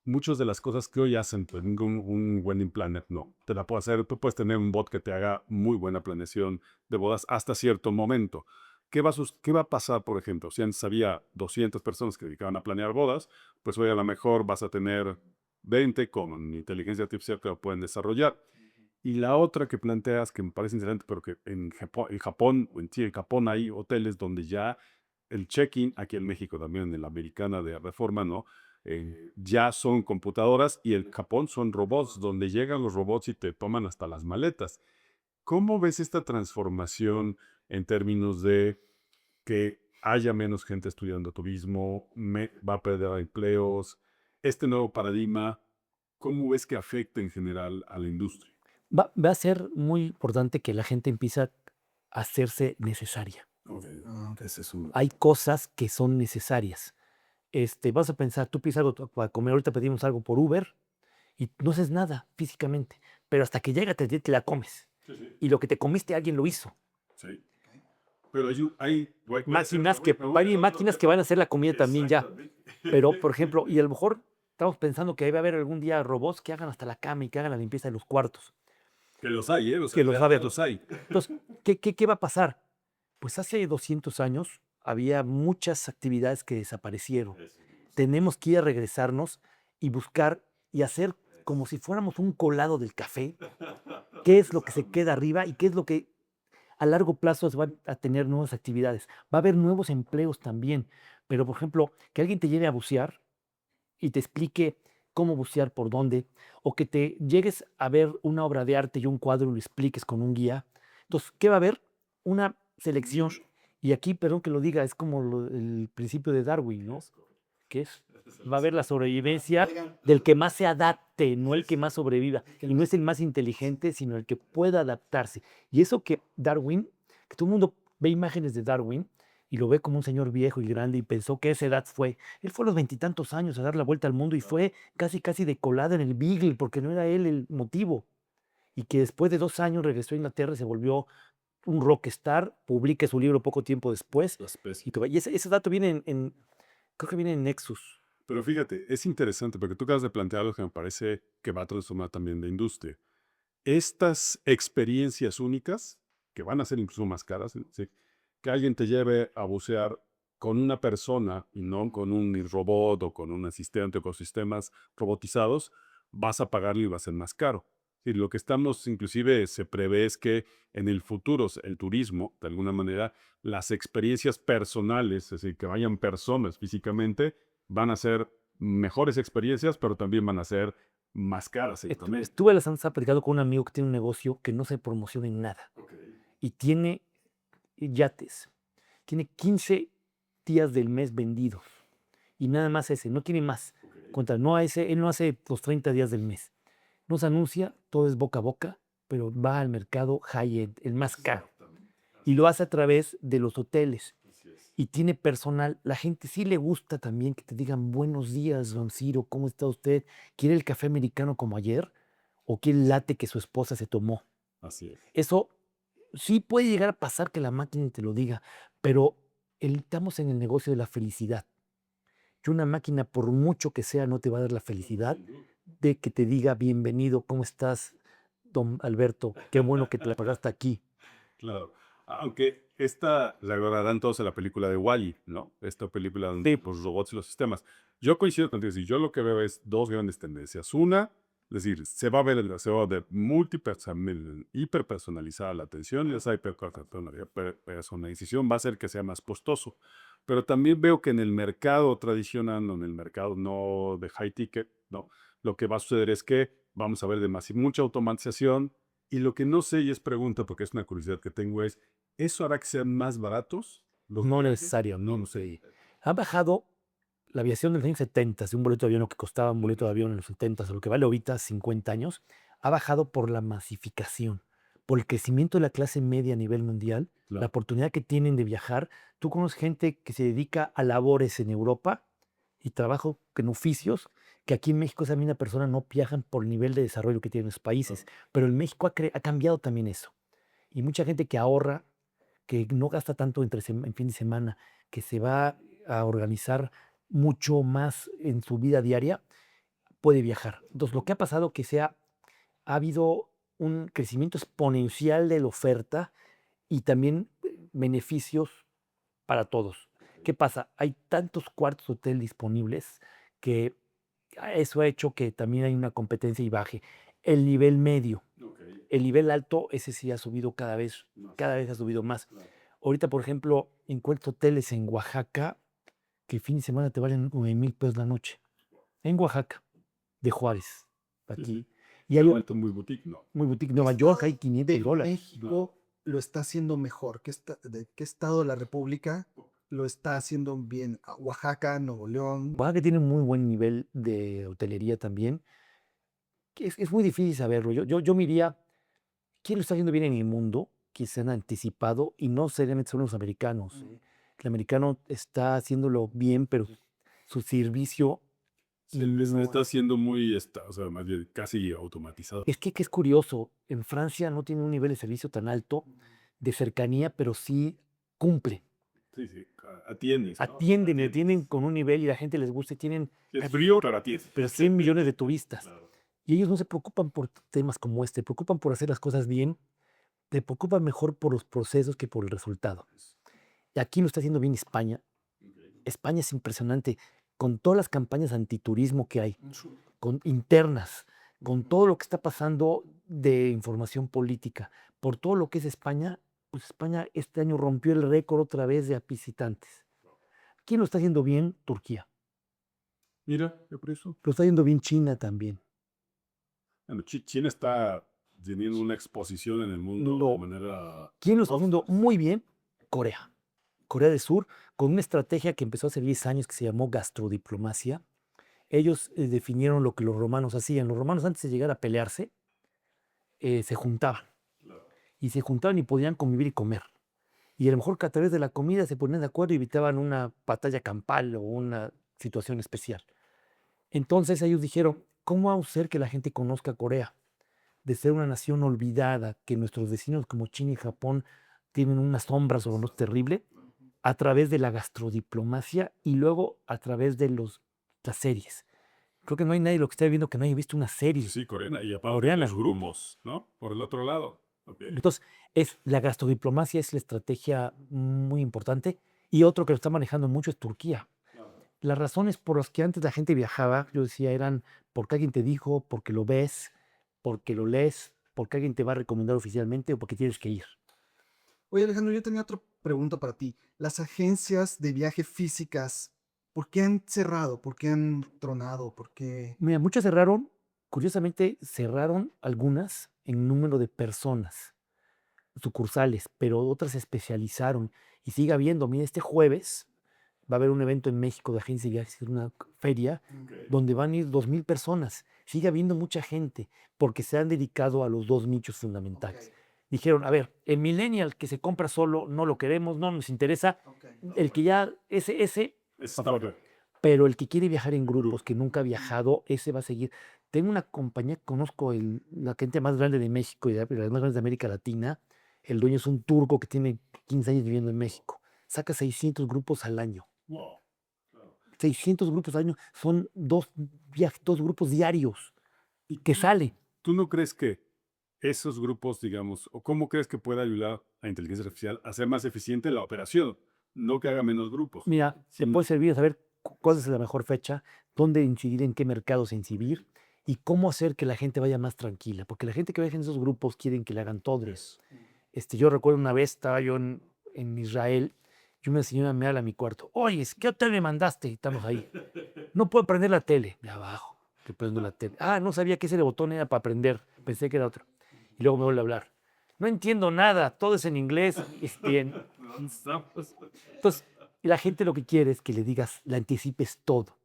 muchas de las cosas que hoy hacen pues, un wedding planner, no, te la puedo hacer, tú puedes tener un bot que te haga muy buena planeación de bodas hasta cierto momento. ¿Qué va a pasar, por ejemplo? Si antes había 200 personas que dedicaban a planear bodas, pues hoy a lo mejor vas a tener 20 con inteligencia artificial que lo pueden desarrollar. Y la otra que planteas, que me parece interesante, pero que en Japón hay hoteles donde ya el check-in, aquí en México también, en la americana de Reforma, ¿no? Ya son computadoras y en Japón son robots, donde llegan los robots y te toman hasta las maletas. ¿Cómo ves esta transformación en términos de que haya menos gente estudiando turismo, va a perder empleos? Este nuevo paradigma, ¿cómo ves que afecta en general a la industria? Va a ser muy importante que la gente empiece a hacerse necesaria. Hay cosas que son necesarias. Vas a pensar, tú pides algo para comer, ahorita pedimos algo por Uber y no haces nada físicamente, pero hasta que llega te la comes. Y lo que te comiste alguien lo hizo. Sí. Pero hay Máquinas que van a hacer la comida también ya. Pero, por ejemplo, y a lo mejor estamos pensando que debe haber algún día robots que hagan hasta la cama y que hagan la limpieza de los cuartos. Que los hay, Que los hay. los hay. Entonces, ¿Qué va a pasar? Pues hace 200 años había muchas actividades que desaparecieron. Tenemos que ir a regresarnos y buscar y hacer como si fuéramos un colado del café, qué es lo que se queda arriba y qué es lo que a largo plazo se van a tener nuevas actividades. Va a haber nuevos empleos también, pero por ejemplo, que alguien te lleve a bucear y te explique cómo bucear, por dónde, o que te llegues a ver una obra de arte y un cuadro y lo expliques con un guía. Entonces, ¿qué va a haber? Una selección. Y aquí, perdón que lo diga, es como el principio de Darwin, ¿no? ¿Qué es? Va a haber la sobrevivencia del que más se adapte, no el que más sobreviva. Y no es el más inteligente, sino el que pueda adaptarse. Y eso que Darwin, que todo el mundo ve imágenes de Darwin y lo ve como un señor viejo y grande y pensó que esa edad fue. Él fue a los 20 y tantos años a dar la vuelta al mundo y fue casi de colada en el Beagle, porque no era él el motivo. Y que después de 2 años regresó a Inglaterra y se volvió un rockstar, publica su libro poco tiempo después. Y ese dato viene creo que viene en Nexus. Pero fíjate, es interesante porque tú acabas de plantear algo que me parece que va a transformar también la industria. Estas experiencias únicas, que van a ser incluso más caras, ¿sí? Que alguien te lleve a bucear con una persona y no con un robot o con un asistente o con sistemas robotizados, vas a pagarlo y va a ser más caro. Sí, lo que estamos, inclusive, se prevé es que en el futuro, el turismo, de alguna manera, las experiencias personales, es decir, que vayan personas físicamente, van a ser mejores experiencias, pero también van a ser más caras. Estuve la semana pasada platicando con un amigo que tiene un negocio que no se promociona en nada y tiene yates. Tiene 15 días del mes vendidos y nada más ese, no tiene más. Él no hace los 30 días del mes. No se anuncia, todo es boca a boca, pero va al mercado high-end, el más caro. Y lo hace a través de los hoteles. Y tiene personal. La gente sí le gusta también que te digan buenos días, don Ciro, ¿cómo está usted? ¿Quiere el café americano como ayer? ¿O quiere el latte que su esposa se tomó? Así es. Eso sí puede llegar a pasar que la máquina te lo diga, pero estamos en el negocio de la felicidad. Y una máquina, por mucho que sea, no te va a dar la felicidad de que te diga bienvenido, ¿cómo estás, don Alberto? Qué bueno que te la pagaste aquí. Claro. Aunque la agarrarán todos en la película de Wall-E, ¿no? Esta película donde Sí. los robots y los sistemas. Yo coincido contigo. Si yo lo que veo es dos grandes tendencias. Una, es decir, se va a ver el deseo de hiperpersonalizada la atención y esa hiperpersonalización va a hacer que sea más costoso. Pero también veo que en el mercado tradicional, o en el mercado no de high ticket, ¿no? Lo que va a suceder es que vamos a ver mucha automatización. Y lo que no sé, y es pregunta porque es una curiosidad que tengo, ¿eso hará que sean más baratos? No necesario, no sé. Ha bajado la aviación de los años 70, de un boleto de avión, lo que costaba un boleto de avión en los 70, o lo que vale ahorita 50 años, ha bajado por la masificación, por el crecimiento de la clase media a nivel mundial, Claro. la oportunidad que tienen de viajar. Tú conoces gente que se dedica a labores en Europa y trabajo en oficios, que aquí en México esa misma persona no viajan por el nivel de desarrollo que tienen los países. Pero en México ha cambiado también eso. Y mucha gente que ahorra, que no gasta tanto en fin de semana, que se va a organizar mucho más en su vida diaria, puede viajar. Entonces, lo que ha pasado ha habido un crecimiento exponencial de la oferta y también beneficios para todos. ¿Qué pasa? Hay tantos cuartos de hotel disponibles que eso ha hecho que también hay una competencia y baje. El nivel medio, el nivel alto, ese sí ha subido cada vez ha subido más. Claro. Ahorita, por ejemplo, encuentro hoteles en Oaxaca que el fin de semana te valen 9,000 pesos la noche. En Oaxaca, de Juárez, aquí. Y hay Muy boutique, ¿no? muy boutique. Nueva York hay 500 De dólares. México lo está haciendo mejor. ¿De qué estado de la República lo está haciendo bien? Oaxaca, Nuevo León. Oaxaca tiene muy buen nivel de hotelería también. Que es muy difícil saberlo. Yo me iría, ¿quién lo está haciendo bien en el mundo? Que se han anticipado y no seriamente son los americanos. El americano está haciéndolo bien, pero su servicio Está siendo muy, o sea, más bien casi automatizado. es que es curioso. En Francia no tiene un nivel de servicio tan alto de cercanía, pero sí cumple. Sí, atiendes, ¿no? Atienden con un nivel y la gente les gusta y tienen Es frío, pero atiendes. pero 100 millones de turistas. Claro. Y ellos no se preocupan por temas como este, se preocupan por hacer las cosas bien te preocupa mejor por los procesos que por el resultado. Y aquí lo está haciendo bien España. España es impresionante con todas las campañas antiturismo que hay, con internas, con todo lo que está pasando de información política, por todo lo que es España, pues España este año rompió el récord otra vez de visitantes. ¿Quién lo está haciendo bien? Turquía. Mira, qué por eso. Lo está haciendo bien China también. Bueno, China está teniendo una exposición en el mundo No. de manera... ¿Quién lo está haciendo muy bien? Corea. Corea del Sur, con una estrategia que empezó hace 10 años que se llamó gastrodiplomacia. Ellos definieron lo que los romanos hacían. Los romanos antes de llegar a pelearse, se juntaban. Y se juntaban y podían convivir y comer. Y a lo mejor que a través de la comida se ponían de acuerdo y evitaban una batalla campal o una situación especial. Entonces ellos dijeron, ¿cómo vamos a hacer que la gente conozca Corea? De ser una nación olvidada, que nuestros vecinos como China y Japón tienen una sombra sobre nosotros terrible, a través de la gastrodiplomacia y luego a través de las series. Creo que no hay nadie lo que esté viendo que no haya visto una serie. Sí, coreana. Y aparte Coreana. los grupos, ¿no? Por el otro lado. Okay. Entonces, la gastrodiplomacia es la estrategia muy importante. Y otro que lo está manejando mucho es Turquía. Las razones por las que antes la gente viajaba, yo decía, eran porque alguien te dijo, porque lo ves, porque lo lees, porque alguien te va a recomendar oficialmente o porque tienes que ir. Oye, Alejandro, yo tenía otra pregunta para ti. Las agencias de viaje físicas, ¿por qué han cerrado? ¿Por qué han tronado? ¿Por qué? Mira, muchas cerraron, curiosamente cerraron algunas en número de personas, sucursales, pero otras se especializaron y sigue habiendo. Mira, este jueves va a haber un evento en México de agencias de viajes, una feria, donde van a ir 2,000 personas. Sigue habiendo mucha gente porque se han dedicado a los dos nichos fundamentales. Dijeron, a ver, el millennial que se compra solo, no lo queremos, no nos interesa. El que ya, ese, pero el que quiere viajar en grupos, que nunca ha viajado, ese va a seguir. Tengo una compañía que conozco, la gente más grande de México y las más grandes de América Latina. El dueño es un turco que tiene 15 años viviendo en México. Saca 600 grupos al año. Wow. 600 grupos al año. Son dos grupos diarios. ¿Y que sale? ¿Tú no crees que esos grupos, digamos, o cómo crees que puede ayudar a la inteligencia artificial a hacer más eficiente la operación? No que haga menos grupos. Mira, te puede servir a saber cuál es la mejor fecha, dónde incidir, en qué mercados incidir y cómo hacer que la gente vaya más tranquila. Porque la gente que viaja en esos grupos quieren que le hagan todo. Yo recuerdo una vez, estaba yo en Israel y una señora me habla a mi cuarto. Oye, ¿qué hotel me mandaste? Y estamos ahí. No puedo prender la tele. De abajo, que prendo la tele. Ah, no sabía que ese botón era para prender. Pensé que era otro. Y luego me vuelve a hablar. No entiendo nada, todo es en inglés. Entonces, la gente lo que quiere es que le digas, le anticipes todo.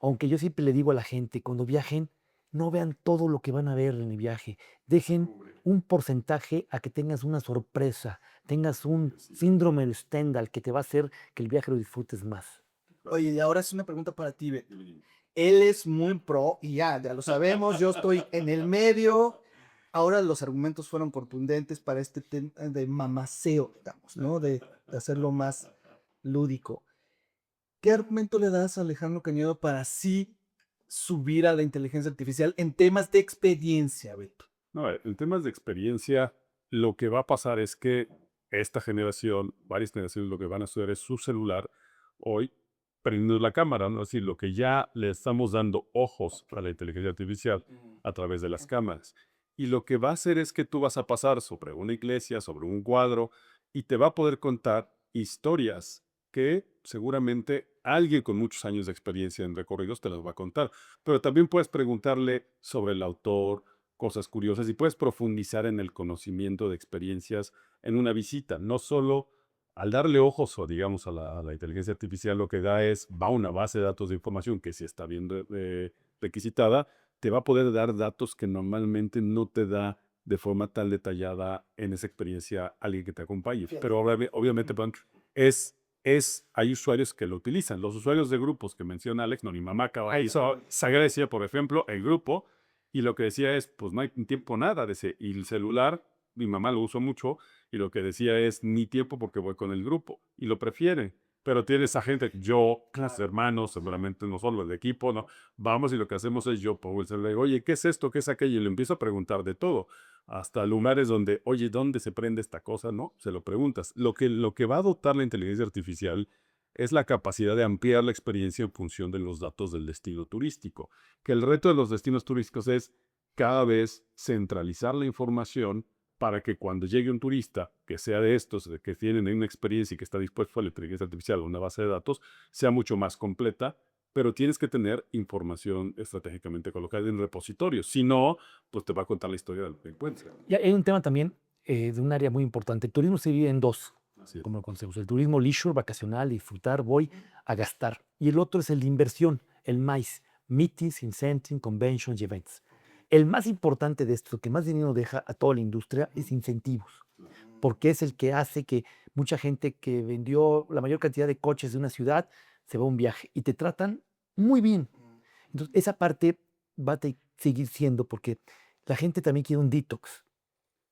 Aunque yo siempre le digo a la gente, cuando viajen, no vean todo lo que van a ver en el viaje. Dejen un porcentaje a que tengas una sorpresa, tengas un síndrome de Stendhal que te va a hacer que el viaje lo disfrutes más. Oye, y ahora es una pregunta para ti, Be. Él es muy pro y ya lo sabemos, yo estoy en el medio. Ahora los argumentos fueron contundentes para este tema de mamaceo, digamos, ¿no? De hacerlo más lúdico. ¿Qué argumento le das a Alejandro Cañedo para sí subir a la inteligencia artificial en temas de experiencia, Beto? No, en temas de experiencia, lo que va a pasar es que esta generación, varias generaciones, lo que van a hacer es su celular hoy prendiendo la cámara, ¿no? Es decir, lo que ya le estamos dando ojos a la inteligencia artificial a través de las cámaras. Y lo que va a hacer es que tú vas a pasar sobre una iglesia, sobre un cuadro, y te va a poder contar historias que seguramente alguien con muchos años de experiencia en recorridos te las va a contar. Pero también puedes preguntarle sobre el autor, cosas curiosas, y puedes profundizar en el conocimiento de experiencias en una visita. No solo al darle ojos o digamos a la inteligencia artificial, lo que da es, va a una base de datos de información que si está bien requisitada, te va a poder dar datos que normalmente no te da de forma tan detallada en esa experiencia alguien que te acompañe. Pero obviamente hay usuarios que lo utilizan. Los usuarios de grupos que menciona Alex, no, mi mamá Sagra decía, por ejemplo, el grupo, y lo que decía es, pues no hay tiempo nada de ese. Y el celular, mi mamá lo usa mucho, y lo que decía es, ni tiempo porque voy con el grupo. Y lo prefiere. Pero tienes a gente, yo, mis hermanos, seguramente no solo el equipo, ¿no? Vamos y lo que hacemos es yo pongo el celular y digo, oye, ¿qué es esto? ¿Qué es aquello? Y le empiezo a preguntar de todo. Hasta lugares donde, oye, ¿dónde se prende esta cosa? No, se lo preguntas. Lo que va a dotar la inteligencia artificial es la capacidad de ampliar la experiencia en función de los datos del destino turístico. Que el reto de los destinos turísticos es cada vez centralizar la información para que cuando llegue un turista que sea de estos, de que tienen una experiencia y que está dispuesto a la inteligencia artificial o una base de datos, sea mucho más completa, pero tienes que tener información estratégicamente colocada en repositorios. Si no, pues te va a contar la historia de lo que encuentra. Y hay un tema también de un área muy importante. El turismo se divide en dos, Así es. como lo conocemos. El turismo leisure, vacacional, disfrutar, voy a gastar. Y el otro es el de inversión, el MICE, Meetings, Incentive, Conventions y Events. El más importante de esto, que más dinero deja a toda la industria, es incentivos, porque es el que hace que mucha gente que vendió la mayor cantidad de coches de una ciudad se va a un viaje y te tratan muy bien. Entonces, esa parte va a seguir siendo porque la gente también quiere un detox.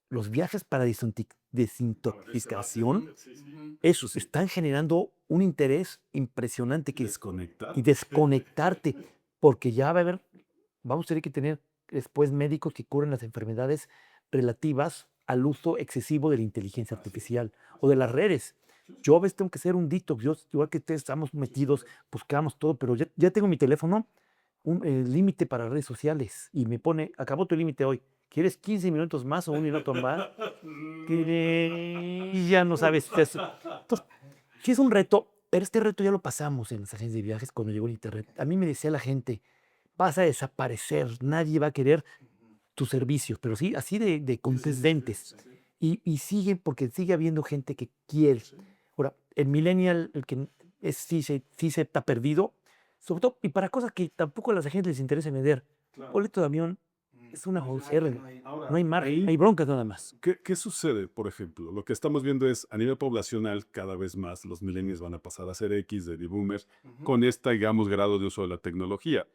Los viajes para desintoxicación, esos están generando un interés impresionante que es y desconectarte, porque ya va a haber, vamos a tener que tener después médicos que curen las enfermedades relativas al uso excesivo de la inteligencia artificial o de las redes. Yo a veces tengo que hacer un detox, igual que ustedes estamos metidos, buscamos todo, pero ya tengo mi teléfono, un límite para redes sociales y me pone, acabó tu límite hoy, ¿quieres 15 minutos más o un minuto más? Y ya no sabes eso. Entonces, sí es un reto, pero este reto ya lo pasamos en las agencias de viajes cuando llegó el internet. A mí me decía la gente, vas a desaparecer, nadie va a querer tus servicios, pero sí, así de contundentes. Y sigue, porque sigue habiendo gente que quiere. Ahora, el millennial, el que sí se está perdido, sobre todo, y para cosas que tampoco a las agencias les interesa vender. Boleto de avión es una wholesale, no hay margen, ahí- hay broncas nada más. ¿Qué sucede, por ejemplo? Lo que estamos viendo es, a nivel poblacional, cada vez más los millennials van a pasar a ser X, de boomers, con este, digamos, grado de uso de la tecnología.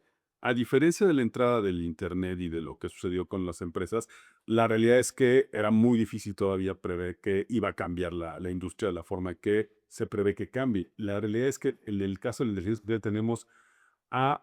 A diferencia de la entrada del Internet y de lo que sucedió con las empresas, la realidad es que era muy difícil todavía prever que iba a cambiar la industria de la forma que se prevé que cambie. La realidad es que en el caso de la inteligencia artificial tenemos a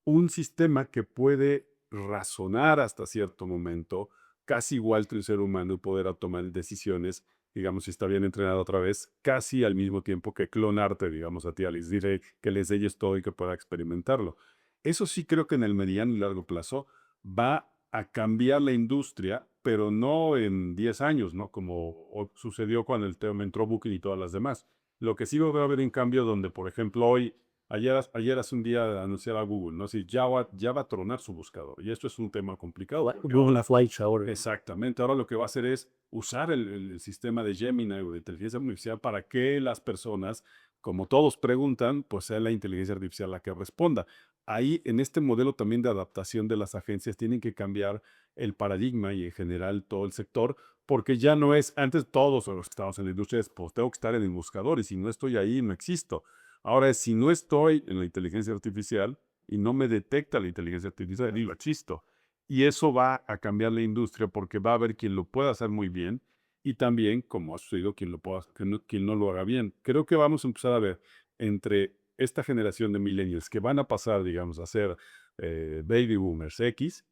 un sistema que puede razonar hasta cierto momento, casi igual que un ser humano y poder tomar decisiones, digamos, si está bien entrenado otra vez, casi al mismo tiempo que clonarte, digamos, a ti, a les diré que les leyes todo y que pueda experimentarlo. Eso sí creo que en el mediano y largo plazo va a cambiar la industria, pero no en 10 años, ¿no? Como sucedió cuando el tema entró Booking y todas las demás. Lo que sí va a haber en cambio donde, por ejemplo, hoy ayer hace un día anunciaba Google, ¿no? Si ya va a tronar su buscador. Y esto es un tema complicado. porque Google Flights ahora. exactamente. Ahora lo que va a hacer es usar el sistema de Gemini o de inteligencia artificial para que las personas, como todos preguntan, pues sea la inteligencia artificial la que responda. Ahí, en este modelo también de adaptación de las agencias, tienen que cambiar el paradigma y en general todo el sector, porque ya no es, antes todos los que estamos en la industria, pues tengo que estar en el buscador y si no estoy ahí, no existo. Ahora, si no estoy en la inteligencia artificial y no me detecta la inteligencia artificial, ni lo existo. Y eso va a cambiar la industria porque va a haber quien lo pueda hacer muy bien y también, como ha sucedido, quien no lo haga bien. Creo que vamos a empezar a ver entre esta generación de millennials que van a pasar, digamos, a ser baby boomers X,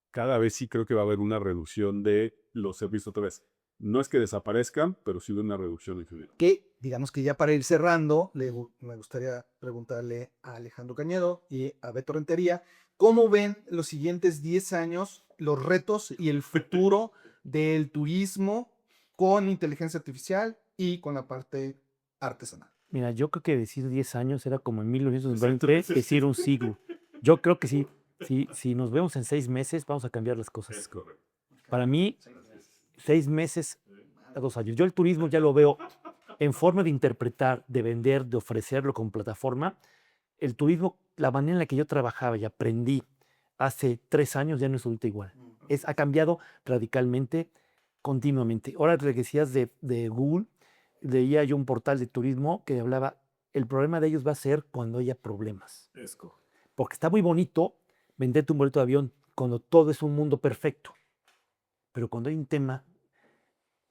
cada vez sí creo que va a haber una reducción de los servicios otra vez. No es que desaparezcan, pero sí de una reducción en general. Que digamos que ya para ir cerrando, me gustaría preguntarle a Alejandro Cañedo y a Beto Rentería, ¿cómo ven los siguientes 10 años los retos y el futuro del turismo con inteligencia artificial y con la parte artesanal? Mira, yo creo que decir 10 años era como en 1920 decir un siglo. Yo creo que sí, si nos vemos en 6 meses, vamos a cambiar las cosas. Es correcto. Para mí, 6 meses a 2 años. Yo el turismo ya lo veo en forma de interpretar, de vender, de ofrecerlo como plataforma. El turismo, la manera en la que yo trabajaba y aprendí hace 3 años ya no es ahorita igual. Ha cambiado radicalmente, continuamente. Ahora que decías de Google, leía yo un portal de turismo que hablaba, el problema de ellos va a ser cuando haya problemas. Es correcto. Porque está muy bonito venderte un boleto de avión cuando todo es un mundo perfecto. Pero cuando hay un tema,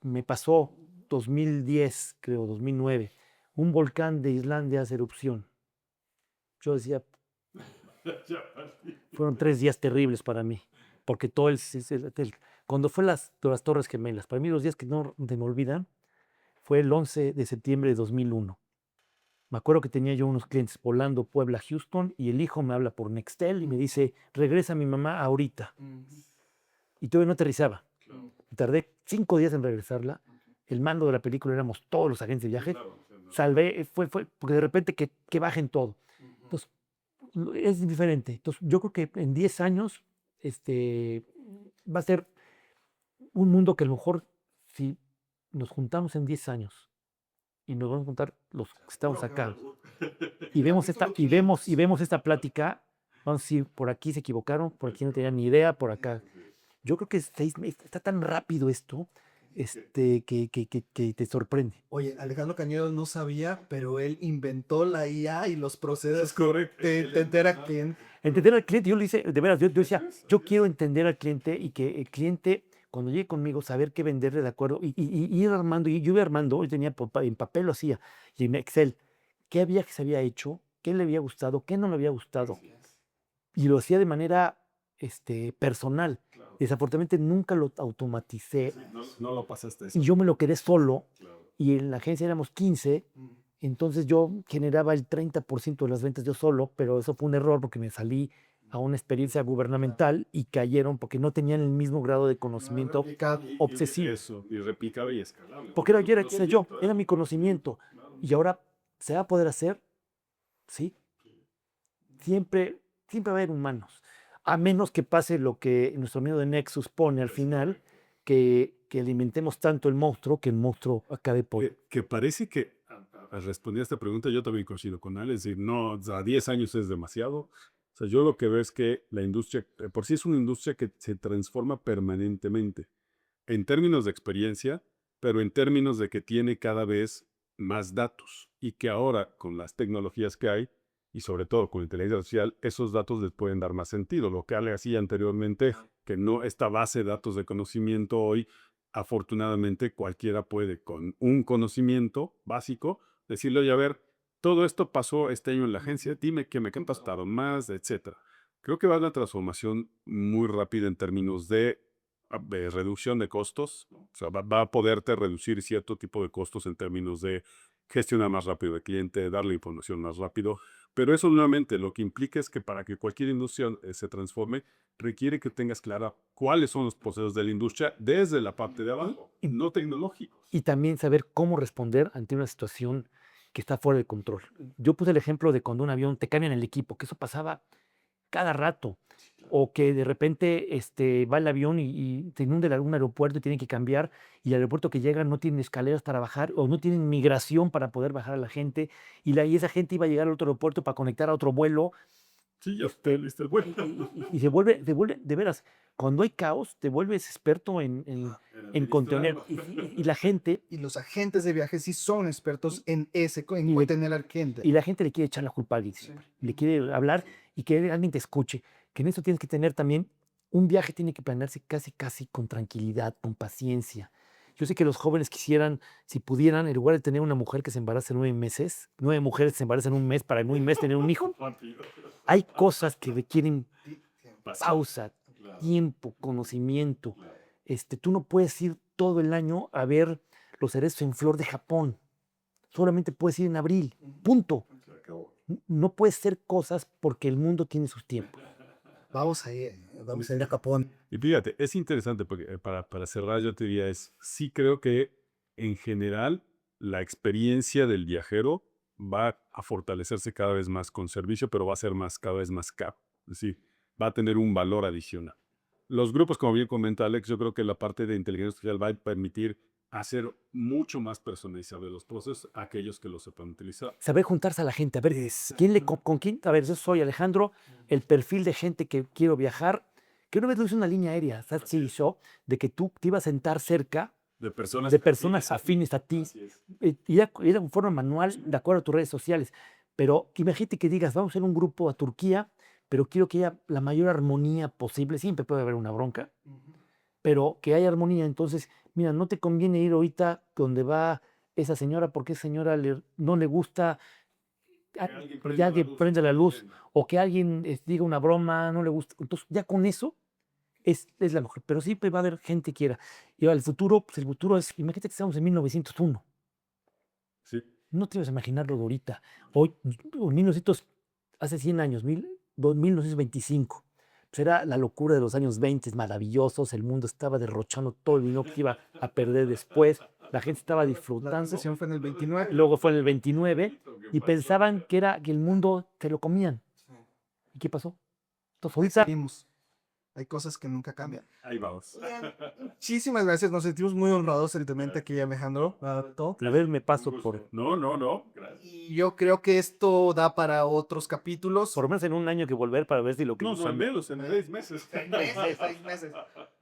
me pasó 2010, creo, 2009, un volcán de Islandia hace erupción. Yo decía, fueron 3 días terribles para mí, porque todo cuando fue las Torres Gemelas, para mí los días que no se me olvidan, fue el 11 de septiembre de 2001. Me acuerdo que tenía yo unos clientes volando Puebla-Houston y el hijo me habla por Nextel y me dice, regresa mi mamá ahorita. Y todavía no aterrizaba. Tardé 5 días en regresarla. El mando de la película éramos todos los agentes de viaje. Salvé, fue porque de repente que bajen todo. Entonces, es diferente. Entonces, yo creo que en 10 años va a ser un mundo que a lo mejor si nos juntamos en 10 años y nos vamos a juntar los que estamos acá y vemos esta plática, vamos a decir, por aquí se equivocaron, por aquí no tenían ni idea, por acá. Yo creo que 6 meses, está tan rápido esto, que te sorprende. Oye, Alejandro Cañedo no sabía, pero él inventó la IA y los procesos Es correcto. de entender a cliente. Entender al cliente, yo lo hice, de veras, yo decía, yo quiero entender al cliente y que el cliente, cuando llegue conmigo, saber qué venderle de acuerdo y ir armando, y yo iba armando, yo tenía en papel lo hacía, y en Excel, qué viajes había hecho, qué le había gustado, qué no le había gustado, y lo hacía de manera personal. Desafortunadamente nunca lo automaticé No lo pasaste y yo me lo quedé solo y en la agencia éramos 15, entonces yo generaba el 30% de las ventas yo solo, pero eso fue un error porque me salí a una experiencia gubernamental y cayeron porque no tenían el mismo grado de conocimiento obsesivo. Eso, y replicable y escalable. Porque era mi conocimiento. Y ahora se va a poder hacer, ¿sí? Siempre va a haber humanos. A menos que pase lo que nuestro amigo de Nexus pone al final, que alimentemos tanto el monstruo que el monstruo acabe por... Que parece que, al responder a esta pregunta, yo también coincido con él. Es decir, no, a 10 años es demasiado. O sea, yo lo que veo es que la industria, por sí es una industria que se transforma permanentemente, en términos de experiencia, pero en términos de que tiene cada vez más datos y que ahora, con las tecnologías que hay, y sobre todo con la inteligencia artificial, esos datos les pueden dar más sentido. Lo que Ale hacía anteriormente, que no, esta base de datos de conocimiento hoy, afortunadamente cualquiera puede, con un conocimiento básico, decirle, oye, a ver, todo esto pasó este año en la agencia, dime qué me han pasado más, etcétera. Creo que va a haber una transformación muy rápida en términos de reducción de costos. O sea, va a poderte reducir cierto tipo de costos en términos de gestionar más rápido al cliente, darle información más rápido. Pero eso nuevamente lo que implica es que para que cualquier industria se transforme, requiere que tengas clara cuáles son los procesos de la industria desde la parte de abajo, no tecnológicos. Y también saber cómo responder ante una situación que está fuera de control. Yo puse el ejemplo de cuando un avión te cambian el equipo, que eso pasaba cada rato. O que de repente va el avión y se inunda un aeropuerto y tienen que cambiar, y el aeropuerto que llega no tiene escaleras para bajar o no tienen migración para poder bajar a la gente, y esa gente iba a llegar al otro aeropuerto para conectar a otro vuelo. Sí, ya está listo el vuelo. Y se vuelve, de veras, cuando hay caos, te vuelves experto en contener. Y la gente, Y los agentes de viajes sí son expertos en Y contener al cliente. y la gente le quiere echar la culpa a alguien siempre. Le quiere hablar y que alguien te escuche. Que en eso tienes que tener también, un viaje tiene que planearse casi con tranquilidad, con paciencia. Yo sé que los jóvenes quisieran, si pudieran, en lugar de tener una mujer que se embaraza en 9 meses, 9 mujeres se embarazan en un mes para en un mes tener un hijo. Hay cosas que requieren pausa, tiempo, conocimiento. Tú no puedes ir todo el año a ver los cerezos en flor de Japón. Solamente puedes ir en abril. Punto. No puedes hacer cosas porque el mundo tiene sus tiempos. Vamos a ir a Japón. Y fíjate, es interesante porque para cerrar yo te diría sí creo que en general la experiencia del viajero va a fortalecerse cada vez más con servicio, pero va a ser cada vez más caro. Es decir, va a tener un valor adicional. Los grupos, como bien comenta Alex, yo creo que la parte de inteligencia artificial va a permitir hacer mucho más personalizables los procesos a aquellos que los sepan utilizar. Saber juntarse a la gente, a ver, con quién? A ver, yo soy Alejandro, el perfil de gente que quiero viajar, que una vez lo hice una línea aérea, ¿sabes? Sí, hizo, de que tú te ibas a sentar cerca De personas afines a ti. Así es. Y era en forma manual, de acuerdo a tus redes sociales. Pero imagínate que digas, vamos a hacer un grupo a Turquía, pero quiero que haya la mayor armonía posible. Siempre puede haber una bronca, pero que haya armonía. Entonces, mira, no te conviene ir ahorita donde va esa señora, porque esa señora no le gusta alguien que prenda la alguien luz. prenda la luz, o que alguien diga una broma, no le gusta. Entonces, ya con eso es la mejor. Pero siempre va a haber gente que quiera. Y el futuro, pues el futuro es, imagínate que estamos en 1901. Sí. No te vas a imaginarlo de ahorita. Hoy, 1900, hace 100 años, 1925. Pues era la locura de los años 20, maravillosos. El mundo estaba derrochando todo el dinero que iba a perder después. La gente estaba La disfrutando. transición fue en el 29. Luego fue en el 29 y pensaban que el mundo se lo comían. ¿Y qué pasó? Entonces, ahorita, Seguimos. Hay cosas que nunca cambian. Ahí vamos. Muchísimas gracias. Nos sentimos muy honrados de tenerte aquí, Alejandro. Todo. a ver, me paso por No. Gracias. Y yo creo que esto da para otros capítulos. lo menos en un año que volver para ver si lo que No, al menos en 6 meses. 6 meses.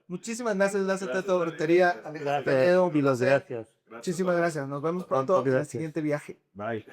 Muchísimas gracias, gracias a Brutería. Gracias. Alejandro, Y las gracias. Muchísimas gracias. Nos vemos pronto en el Gracias. siguiente viaje. Bye.